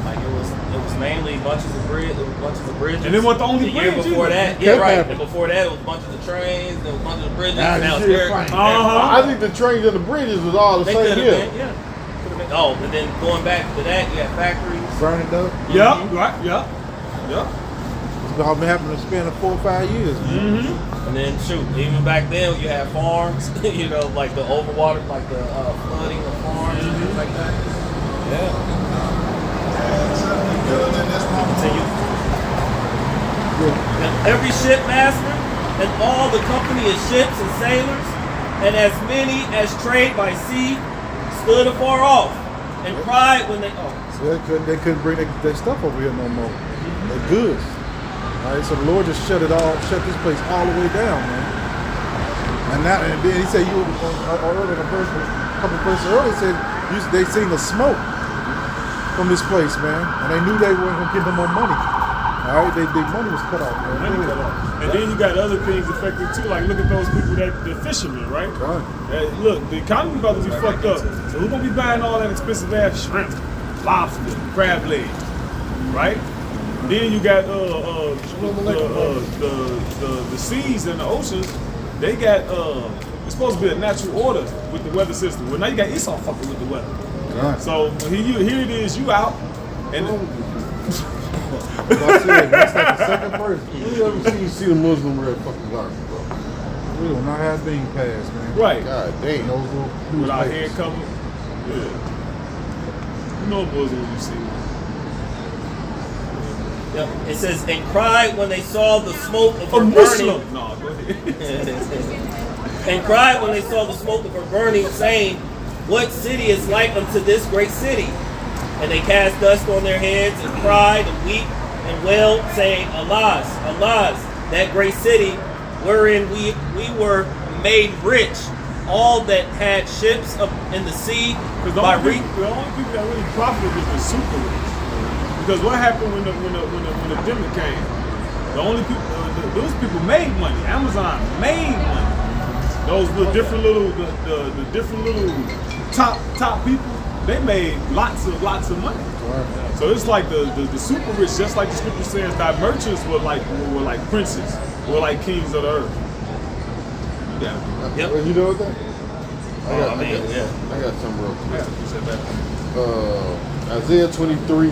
Speaker 4: Like it was mainly bunches of bridges.
Speaker 2: And it wasn't the only
Speaker 4: year
Speaker 2: bridge
Speaker 4: before
Speaker 2: either.
Speaker 4: that. Yeah,
Speaker 3: Kept
Speaker 4: right.
Speaker 3: happening.
Speaker 4: And before that it was bunches of trains, there was bunches of bridges.
Speaker 3: Now
Speaker 4: Now
Speaker 3: this
Speaker 4: it's
Speaker 3: shit
Speaker 4: very-
Speaker 3: fine.
Speaker 2: Uh-huh.
Speaker 3: I think the trains and the bridges was all the
Speaker 4: They
Speaker 3: same
Speaker 4: could have
Speaker 3: year.
Speaker 4: been, yeah. Could have been. Oh, and then going back to that, you had factories.
Speaker 5: Burning up.
Speaker 2: yeah, right, yeah.
Speaker 5: It's all been happening in the span of 4 or 5 years, man.
Speaker 4: And then shoot, even back then you had farms, you know, like the overwater, like the flooding of farms and things like that. Yeah. Continue. And every shipmaster and all the company of ships and sailors, and as many as trade by sea, stood afar off and cried when they. Oh,
Speaker 5: So they couldn't bring their stuff over here no more. Their goods. All right, so the Lord just shut this place all the way down, man. And then he said, earlier in a couple verses earlier, he said they seen the smoke from this place, man, and they knew they weren't gonna get no more money. All right, their money was cut off, man.
Speaker 2: Money cut off. And then you got other things affected too, like look at those people the fishermen, right?
Speaker 5: Right.
Speaker 2: Look, the economy about to be fucked up. So who's gonna be buying all that expensive ass shrimp, lobster, crab leg, right? Then you got the seas and the oceans. They got it's supposed to be a natural order with the weather system. Well, now you got Esau fucking with the weather.
Speaker 5: Right.
Speaker 2: So here it is, you out, and
Speaker 5: That's it. That's like the second person.
Speaker 3: You ever see the Muslim red fucking garbage, bro?
Speaker 5: We do not have being passed, man.
Speaker 2: right.
Speaker 3: God damn.
Speaker 5: Those little
Speaker 2: With our
Speaker 5: papers.
Speaker 2: head covered. Yeah. You know Muslims you see.
Speaker 4: yep. It says, and cried when they saw the smoke of
Speaker 2: A
Speaker 4: her burning.
Speaker 2: Muslim! No, go ahead.
Speaker 4: And cried when they saw the smoke of her burning, saying, What city is like unto this great city? And they cast dust on their heads and cried and wept and wailed, saying, Alas, alas, that great city wherein we were made rich, all that had ships up in the sea
Speaker 2: Because the
Speaker 4: by
Speaker 2: only people that really profited was the super rich. Because what happened when the pandemic came? The only people, those people made money. Amazon made money. Those little different little, the different little top people, they made lots of money. So it's like the super rich, just like the scripture says, that merchants were like princes, were like kings of the earth. You Yeah.
Speaker 4: Yep.
Speaker 3: You know what that?
Speaker 4: Oh, man, yeah.
Speaker 3: I got something real quick.
Speaker 2: Yeah, you said that.
Speaker 3: Isaiah 23.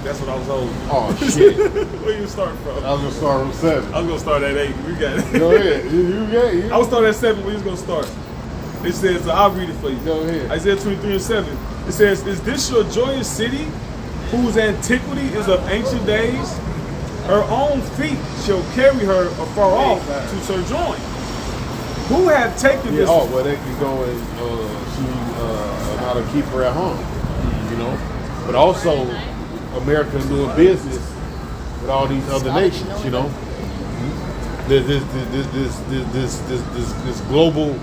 Speaker 2: That's what I was holding.
Speaker 3: Oh shit!
Speaker 2: Where you start from?
Speaker 3: I was gonna start with 7.
Speaker 2: I was gonna start at 8. We got it.
Speaker 3: Go ahead. You got it.
Speaker 2: I was start at 7. Where you was gonna start? It says, I'll read it for you.
Speaker 3: Go ahead.
Speaker 2: Isaiah 23:7. It says, "Is this your joyous city, whose antiquity is of ancient days? Her own feet shall carry her afar off to sojourn. Who have taken
Speaker 3: Yeah,
Speaker 2: this?"
Speaker 3: oh, well, they can go and see how to keep her at home, you know. But also, America doing business with all these other nations, you know. This global,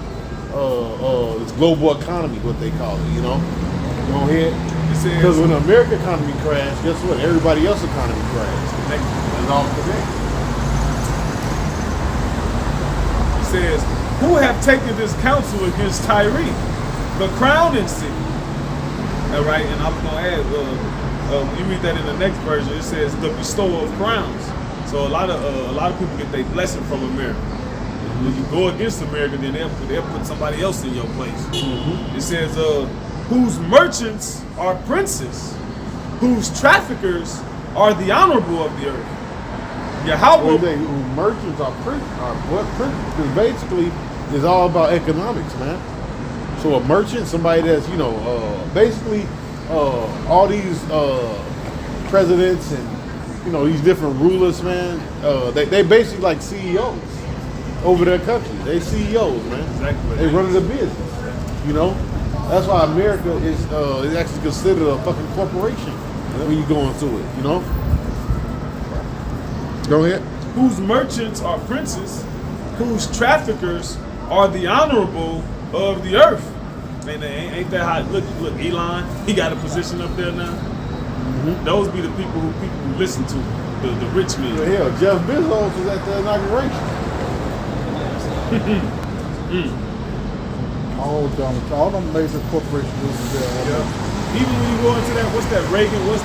Speaker 3: this global economy, what they call it, you know. Go ahead. Because when the American economy crashed, guess what? Everybody else's economy crashed. It's all connected.
Speaker 2: It says, "Who have taken this counsel against Tyre, the crowning city?" All right, and I'm gonna add, you read that in the next version. It says, "The bestower of crowns." So a lot of people get their blessing from America. When you go against America, then they'll put somebody else in your place. It says, "Whose merchants are princes, whose traffickers are the honorable of the earth." Yahweh.
Speaker 3: Merchants are what princes? Because basically, it's all about economics, man. So a merchant, somebody that's basically all these presidents and these different rulers, man. They basically like CEOs over their country. They CEOs, man.
Speaker 2: Exactly.
Speaker 3: They running the business. You know, that's why America is actually considered a fucking corporation when you go into it. You know. Go ahead.
Speaker 2: "Whose merchants are princes, whose traffickers are the honorable of the earth." Man, ain't that hot? Look, Elon, he got a position up there now. Those be the people who listen to, the rich men.
Speaker 3: Well, hell, Jeff Bezos was at the inauguration.
Speaker 5: All them major corporations is there.
Speaker 2: Yeah. Even when you go into that, what's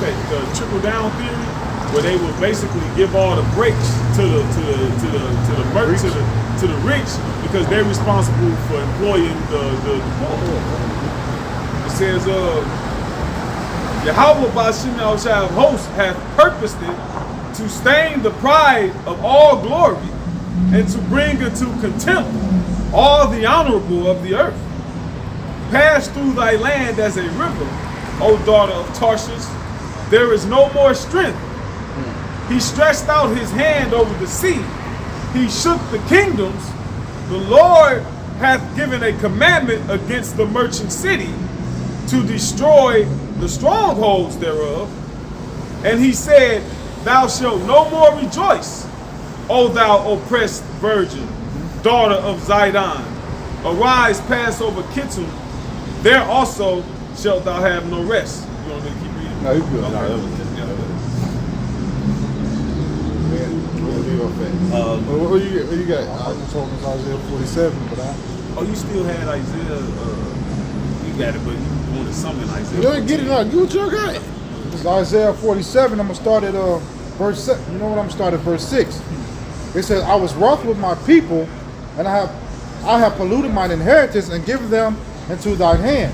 Speaker 2: that trickle down theory, where they will basically give all the breaks to the rich because they're responsible for employing the poor. It says, "Yahweh Ba'ashem Shai of hosts hath purposed it to stain the pride of all glory and to bring into contempt all the honorable of the earth. Pass through thy land as a river, O daughter of Tarshish. There is no more strength. He stretched out his hand over the sea. He shook the kingdoms. The Lord hath given a commandment against the merchant city to destroy the strongholds thereof. And he said, Thou shalt no more rejoice, O thou oppressed virgin, daughter of Zidon. Arise, pass over Kittim. There also shalt thou have no rest." You want me to keep reading?
Speaker 3: No, you good.
Speaker 2: Okay.
Speaker 3: No, that was good. What you got?
Speaker 5: I just told him Isaiah 47, but
Speaker 2: Oh, you still had Isaiah. You got it, but you wanted something in Isaiah.
Speaker 3: You ain't get it out. Get what you got.
Speaker 5: it's Isaiah 47. I'm gonna start at verse 7. You know what? I'm gonna start at verse 6. It says, "I was wroth with my people, and I have polluted mine inheritance and given them into thine hand.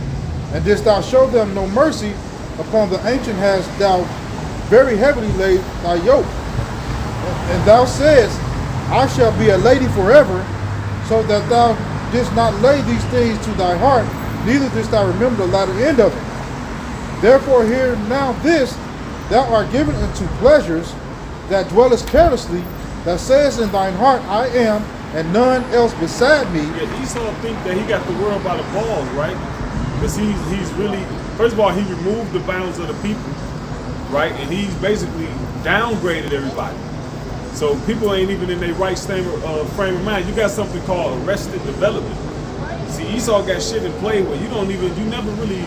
Speaker 5: And didst thou show them no mercy, upon the ancient hast thou very heavily laid thy yoke. And thou saidst, I shall be a lady forever, so that thou didst not lay these things to thy heart, neither didst thou remember the latter end of it. Therefore hear now this, thou art given unto pleasures, that dwellest carelessly, that sayest in thine heart, I am, and none else beside me."
Speaker 2: Yeah, Esau think that he got the world by the balls, right? Because he's really, first of all, he removed the bounds of the people, right? And he's basically downgraded everybody. So people ain't even in their right frame of mind. You got something called arrested development. See, Esau got shit in play where you never really,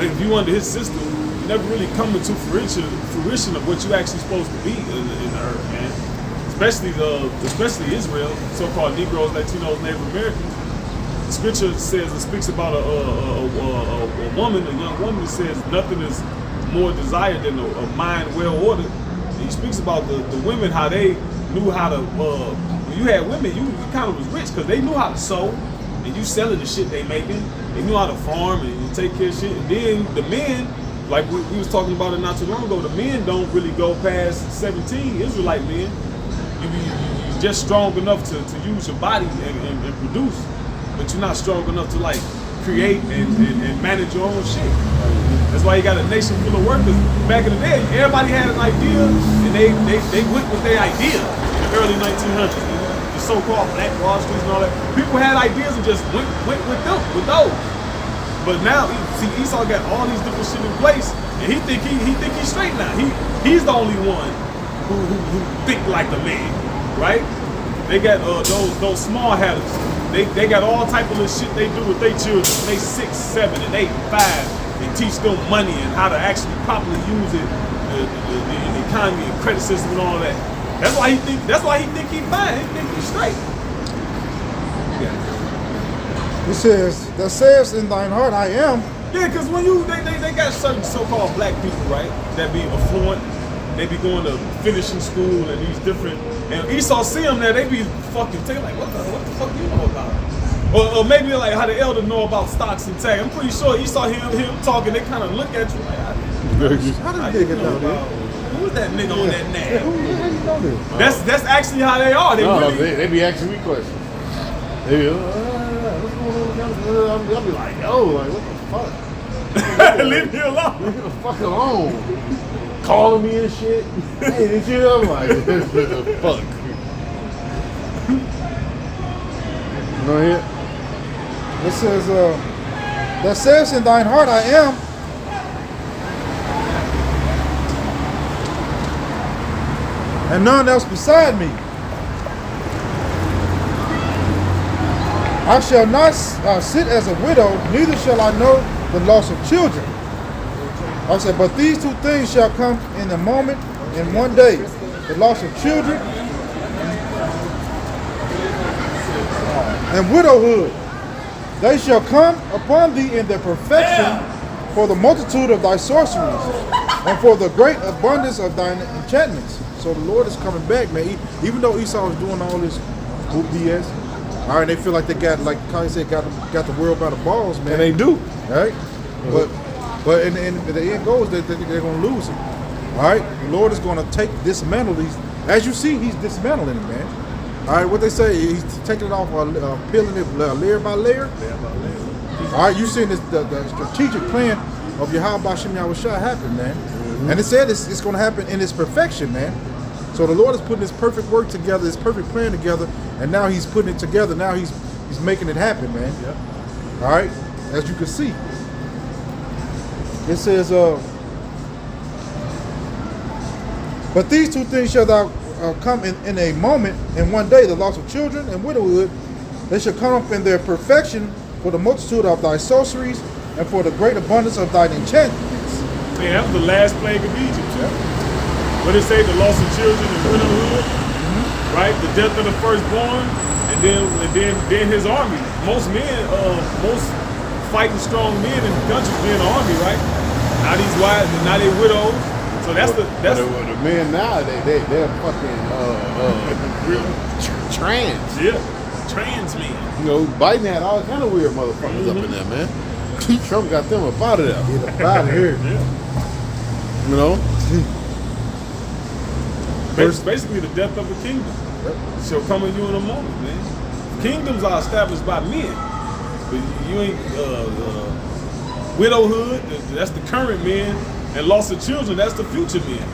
Speaker 2: if you under his system, you never really come into fruition of what you actually supposed to be in the earth, man. Especially Israel, so-called Negroes, Latinos, Native Americans. Scripture speaks about a woman, a young woman, that says nothing is more desired than a mind well ordered. And he speaks about the women, how they knew how to when you had women, you kind of was rich because they knew how to sew, and you selling the shit they making. They knew how to farm and you take care of shit. And then the men, like we was talking about it not too long ago, the men don't really go past 17. Israelite men, you just strong enough to use your body and produce, but you're not strong enough to like create and manage your own shit. That's why you got a nation full of workers. Back in the day, everybody had an idea, and they went with their idea in the early 1900s. The so-called Black Wall Streets and all that. People had ideas and just went with those. But now, see, Esau got all these different shit in place, and he think he's straight now. He's the only one who think like a man, right? They got those small hatters. They got all type of little shit they do with their children. They 6, 7, and 8, 5. And teach them money and how to actually properly use it, the economy and credit system and all that. That's why he think he fine. He think he's straight. Yeah.
Speaker 5: It says, that says in thine heart, I am.
Speaker 2: Yeah, because when they got certain so-called black people, right, that be affluent, they be going to finishing school and these different, and Esau see them there, they be fucking taking like, what the fuck do you know about it? Or maybe like how the elder know about stocks and tag. I'm pretty sure Esau him talking, they kind of look at you like,
Speaker 5: How this nigga know this?
Speaker 2: Who is that nigga on that nab?
Speaker 5: Who the hell you know this?
Speaker 2: That's actually how they are.
Speaker 3: They be asking me questions. They be, what's going on? I'll be like, yo, like, what the fuck?
Speaker 2: Leave me alone.
Speaker 3: Leave me the fuck alone. Calling me and shit. Hey, this shit, I'm like, this is a fuck. You know here?
Speaker 5: It says, that says in thine heart, I am. And none else beside me. I shall not sit as a widow, neither shall I know the loss of children. I said, but these two things shall come in a moment, in one day. The loss of children and widowhood. They shall come upon thee in their perfection for the multitude of thy sorceries and for the great abundance of thine enchantments. So the Lord is coming back, man. Even though Esau is doing all this BS, all right, they feel like they got, like Kanye said, got the world by the balls, man.
Speaker 3: And they do.
Speaker 5: Right? But in the end goal is that they're going to lose it. All right? The Lord is going to dismantle these. As you see, he's dismantling it, man. All right, what they say, he's taking it off, peeling it layer by layer. All right, you seen the strategic plan of Yahweh Bashim Yahushua happen, man. And it said it's going to happen in its perfection, man. So the Lord is putting his perfect work together, his perfect plan together, and now he's putting it together. Now he's making it happen, man. Yep. All right, as you can see. It says, but these two things shall thou come in a moment, in one day, the loss of children and widowhood. They shall come up in their perfection for the multitude of thy sorceries and for the great abundance of thine enchantments.
Speaker 2: Man, that was the last plague of Egypt, too. What did it say? The loss of children and widowhood, right? The death of the firstborn, and then his army. Most fighting strong men in the country be in the army, right? Now these wives, now they widows. So that's the
Speaker 3: men now they're fucking trans.
Speaker 2: Yeah, trans men.
Speaker 3: You know, Biden had all kind of weird motherfuckers up in there, man. Trump got them up out of there.
Speaker 5: Get up out of here.
Speaker 2: Yeah.
Speaker 3: You know.
Speaker 2: Basically, the death of a kingdom shall come on you in a moment, man. Kingdoms are established by men, but you ain't widowhood. That's the current men, and loss of children. That's the future men.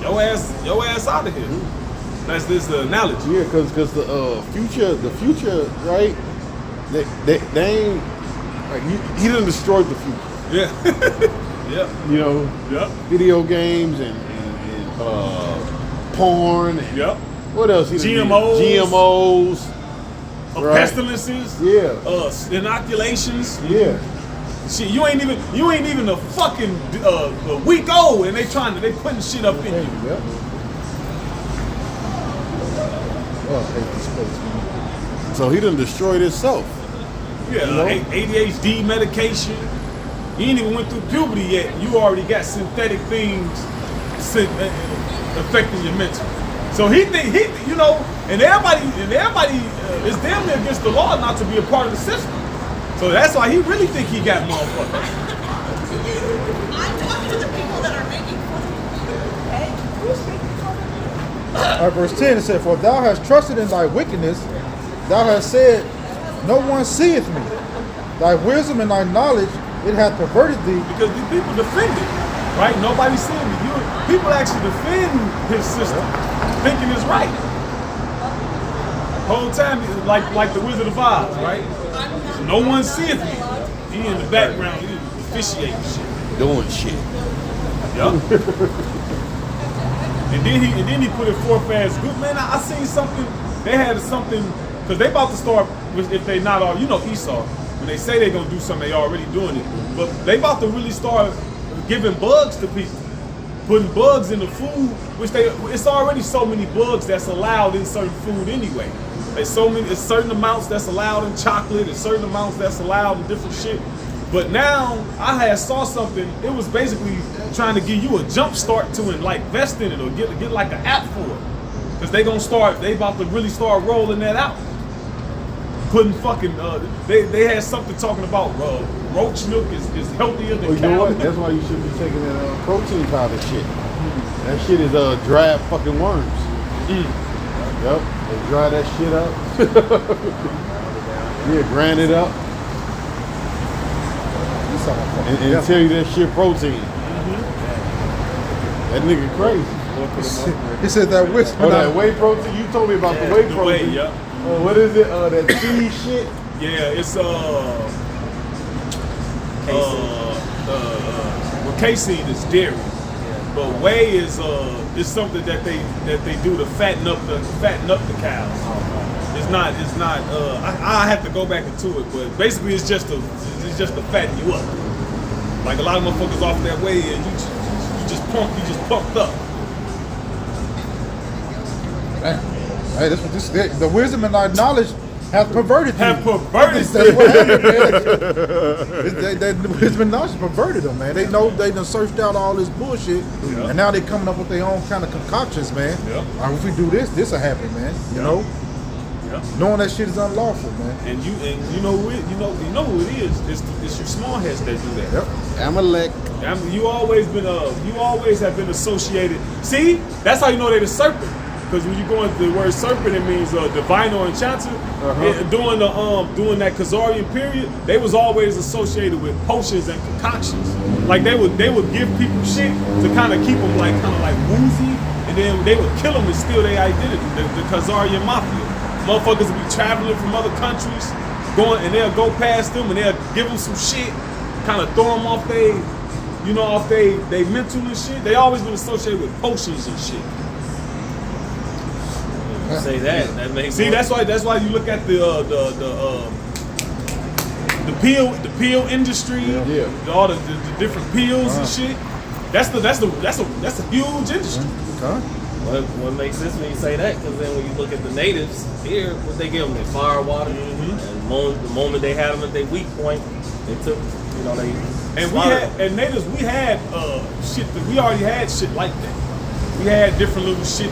Speaker 2: Your ass out of here. That's this analogy.
Speaker 3: Yeah, because the future, right? They ain't like he done destroyed the future.
Speaker 2: Yeah, yeah.
Speaker 3: You know,
Speaker 2: Yep.
Speaker 3: Video games and porn. And
Speaker 2: Yep.
Speaker 3: What else? GMOs. Right.
Speaker 2: Pestilences.
Speaker 3: Yeah.
Speaker 2: Inoculations.
Speaker 3: Yeah.
Speaker 2: Shit, you ain't even a fucking a week old, and they putting shit up in you.
Speaker 3: Yep. Oh, I hate this place, man. So he done destroyed himself.
Speaker 2: Yeah,
Speaker 3: You know?
Speaker 2: ADHD medication. You ain't even went through puberty yet. You already got synthetic things affecting your mental. So he and everybody is damn near against the law not to be a part of the system. So that's why he really think he got motherfuckers.
Speaker 7: I'm talking to the people that are making fun of you. Okay? Who's making fun of you?
Speaker 5: All right, verse 10 it said, "For thou hast trusted in thy wickedness, thou hast said, no one seeth me. Thy wisdom and thy knowledge, it hath perverted thee."
Speaker 2: Because these people defend it, right? Nobody's seeing me. People actually defend his system, thinking it's right. Whole time, like the Wizard of Oz, right? No one seeth me. He in the background, he officiating shit.
Speaker 3: Doing shit.
Speaker 2: Yup. and then he put it forth as good. Man, I seen something. They had something because they about to start. If they not all, Esau. When they say they're gonna do something, they already doing it. But they about to really start giving bugs to people, putting bugs in the food. It's already so many bugs that's allowed in certain food anyway. There's certain amounts that's allowed in chocolate, there's certain amounts that's allowed in different shit. But now I saw something. It was basically trying to give you a jump start to and like invest in it or get like an app for it, because they about to really start rolling that out. Putting fucking they had something talking about roach milk is healthier than
Speaker 3: Well, you
Speaker 2: cow
Speaker 3: know what?
Speaker 2: milk.
Speaker 3: That's why you should be taking that protein powder shit. That shit is dried fucking worms. Yep, they dry that shit up. Yeah, grind it up. And tell you that shit protein. That nigga crazy.
Speaker 5: He said that wisdom.
Speaker 3: Oh, that whey protein? You told me about the whey protein.
Speaker 2: Yeah.
Speaker 3: What is it? That seed shit?
Speaker 2: Yeah, it's casein is dairy, but whey is something that they do to fatten up the cows. It's not. I have to go back into it, but basically it's just to fatten you up. Like a lot of motherfuckers off that whey, and you just pumped up.
Speaker 5: Hey, that's what this is. The wisdom and thy knowledge hath perverted thee.
Speaker 2: Have perverted
Speaker 5: That's what happened, man. The wisdom and knowledge perverted them, man. They know they done searched out all this bullshit, and now they coming up with their own kind of concoctions, man.
Speaker 2: Yeah.
Speaker 5: All right, if we do this will happen, man. You know, knowing that shit is unlawful, man.
Speaker 2: And you know who it is. It's your small heads that do that.
Speaker 5: Yep.
Speaker 3: Amalek.
Speaker 2: You always have been associated. See, that's how you know they're the serpent. Because when you go into the word serpent, it means divine or enchanter. During that Khazarian period, they was always associated with potions and concoctions. Like they would give people shit to kind of keep them like woozy, and then they would kill them and steal their identity. The Khazarian mafia, motherfuckers would be traveling from other countries, and they'll go past them and they'll give them some shit, kind of throw them off they mental and shit. They always been associated with potions and shit.
Speaker 4: Say that makes
Speaker 2: See, that's why you look at the pill industry, all the different pills and shit. That's a huge industry.
Speaker 4: What makes sense when you say that? Because then when you look at the natives here, what they give them, their fire water, and the moment they had them at their weak point, they took, they.
Speaker 2: And natives, we had shit that we already had shit like that. We had different little shit.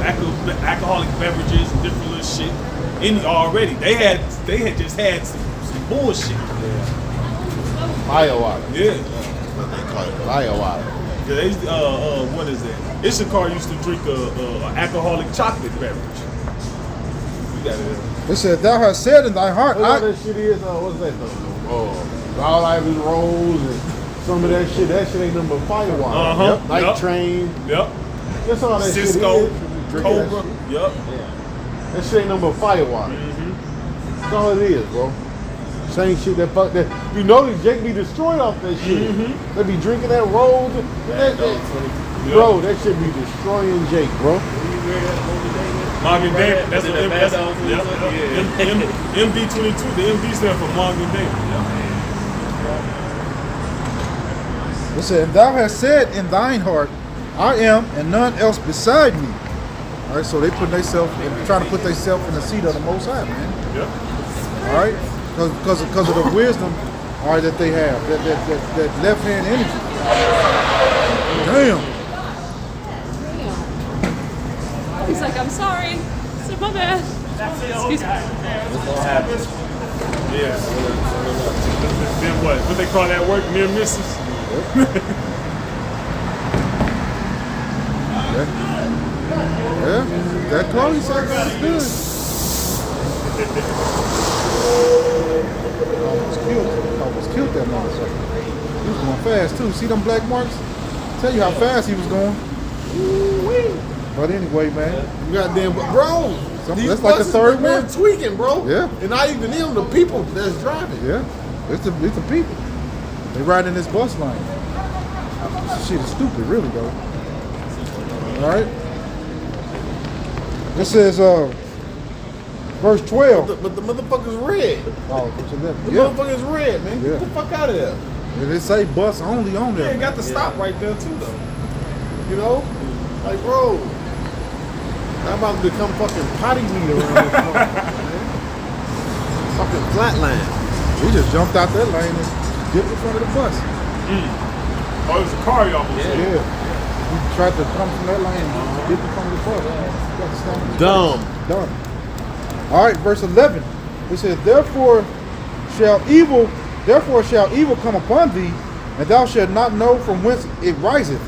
Speaker 2: Alcoholic beverages and different little shit in already. They had just had some bullshit.
Speaker 3: Fire water.
Speaker 2: Yeah.
Speaker 3: What they call it? Fire water.
Speaker 2: They what is that? Ishikar used to drink a alcoholic chocolate beverage. You got it.
Speaker 5: It said, "Thou hast said in thy heart."
Speaker 3: What that shit is? What's that though? All Ivan Rolls and some of that shit. That shit ain't nothing but fire water. Night Train.
Speaker 2: Yep.
Speaker 3: That's all that
Speaker 2: Cisco.
Speaker 3: shit is.
Speaker 2: Cobra. Yep.
Speaker 3: That shit ain't nothing but fire water. That's all it is, bro. Same shit that fuck that. You know that Jake be destroyed off that shit. They be drinking that Rolls. Bro, that shit be destroying Jake, bro.
Speaker 2: Marvin David. That's what MD22. The MD stand for Marvin David.
Speaker 5: It said, "Thou hast said in thine heart, I am, and none else beside me." All right, so they put themselves, trying to put themselves in the seat of the Most High, man.
Speaker 2: Yep.
Speaker 5: All right, because of the wisdom, all right, that they have, that left hand energy. Damn.
Speaker 6: Excuse me.
Speaker 4: It's gonna happen.
Speaker 2: Yeah. Then what? What they call that work? Near misses?
Speaker 5: Yeah, that close. He said that's good. Almost killed that motherfucker. He was going fast too. See them black marks? Tell you how fast he was going. Ooh-wee. But anyway, man.
Speaker 3: Goddamn, bro.
Speaker 5: That's like the third one.
Speaker 3: Tweaking, bro.
Speaker 5: Yeah.
Speaker 3: And not even them, the people that's driving.
Speaker 5: Yeah, it's the people. They riding in this bus line. This shit is stupid, really though. All right. This is verse 12.
Speaker 3: But the motherfucker's red.
Speaker 5: Oh, verse 11.
Speaker 3: The
Speaker 5: Yeah.
Speaker 3: motherfucker's red, man.
Speaker 5: Yeah.
Speaker 3: Get the fuck out of there.
Speaker 5: Yeah, they say bus only on
Speaker 2: Yeah,
Speaker 5: there.
Speaker 2: it got the stop right there too, though.
Speaker 3: You know? Like, bro. I'm about to become fucking potty meat around this fucking flatline.
Speaker 5: He just jumped out that lane and dipped in front of the bus.
Speaker 2: Oh, it was a car y'all was saying.
Speaker 5: Yeah. He tried to come from that lane and dip in front of the bus. Got to stand on his
Speaker 3: Dumb.
Speaker 5: brakes. Dumb. All right, verse 11. It says, Therefore shall evil come upon thee, and thou shalt not know from whence it riseth.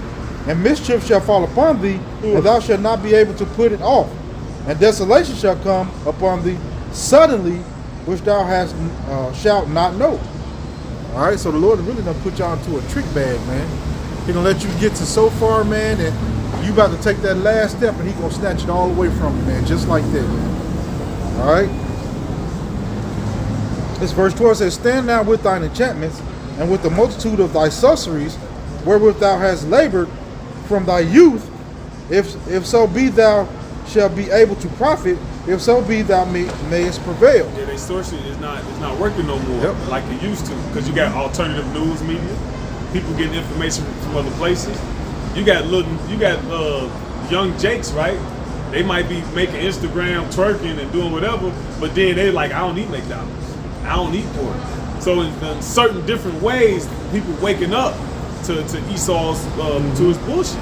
Speaker 5: And mischief shall fall upon thee, and thou shalt not be able to put it off. And desolation shall come upon thee suddenly, which thou shalt not know. All right, so the Lord is really gonna put y'all into a trick bag, man. He gonna let you get to so far, man, and you about to take that last step, and he gonna snatch it all away from you, man, just like that. All right. This verse 12 says, Stand now with thine enchantments, and with the multitude of thy sorceries, wherewith thou hast labored from thy youth, if so be thou shalt be able to profit, if so be thou mayest prevail.
Speaker 2: Yeah, they sorcery is not working no more
Speaker 5: Yep.
Speaker 2: like it used to, because you got alternative news media, people getting information from other places. You got young Jakes, right? They might be making Instagram twerking and doing whatever, but then they like, I don't eat McDonald's, I don't eat pork. So in certain different ways, people waking up to Esau's to his bullshit.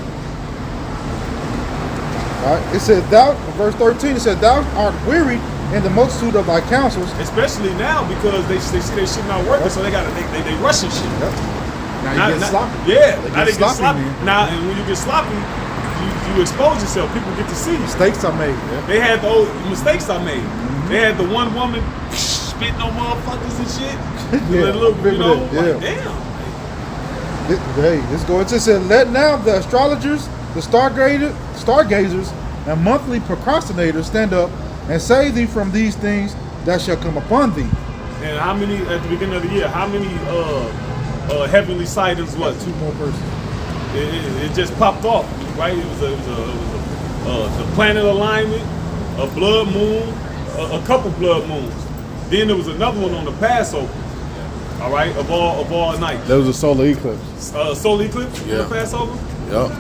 Speaker 5: All right. It said, verse 13, it said, Thou art wearied in the multitude of thy counsels.
Speaker 2: Especially now, because they see they shit not working, so they rushing shit.
Speaker 5: Yep. Now you get sloppy.
Speaker 2: Yeah,
Speaker 5: They
Speaker 2: now
Speaker 5: get
Speaker 2: they get sloppy.
Speaker 5: man.
Speaker 2: Now, and when you get sloppy, you expose yourself. People get to see you.
Speaker 5: Mistakes are made. Yeah.
Speaker 2: They had the old mistakes I made. They had the one woman spitting on motherfuckers and shit.
Speaker 5: Yeah,
Speaker 2: Look,
Speaker 5: I remember
Speaker 2: like,
Speaker 5: that,
Speaker 2: damn.
Speaker 5: This goes. It said, Let now the astrologers, the stargazers, and monthly procrastinators stand up and save thee from these things that shall come upon thee.
Speaker 2: And how many at the beginning of the year? How many heavenly sightings was?
Speaker 5: 2 more persons.
Speaker 2: It just popped off, right? It was the planet alignment, a blood moon, a couple blood moons. Then there was another one on the Passover. All right, of all nights.
Speaker 3: That was a solar eclipse.
Speaker 2: Solar eclipse on
Speaker 3: Yeah.
Speaker 2: the Passover.
Speaker 3: Yup.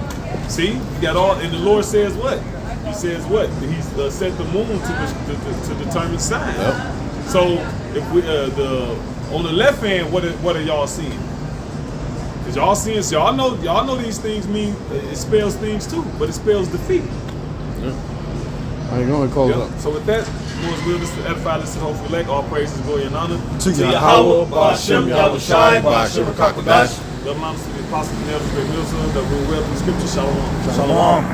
Speaker 2: See, you got all, and the Lord says what? He says what? He's set the moon to determine sign.
Speaker 3: Yep.
Speaker 2: So if we on the left hand, what are y'all seeing? Cause y'all seeing, so y'all know these things mean it spells things too, but it spells defeat.
Speaker 3: I ain't going to close
Speaker 2: Yep.
Speaker 3: up.
Speaker 2: So with that, Lord's will, this is edify, listen, hopefully, elect, all praises, glory, and honor.
Speaker 3: To
Speaker 4: Yahweh, Ba'ashem, Yahushai, Ba'ashem, Rakakadash.
Speaker 2: The moms to the apostle, the great Wilson, the rule well through scripture, shalom.
Speaker 5: Shalom.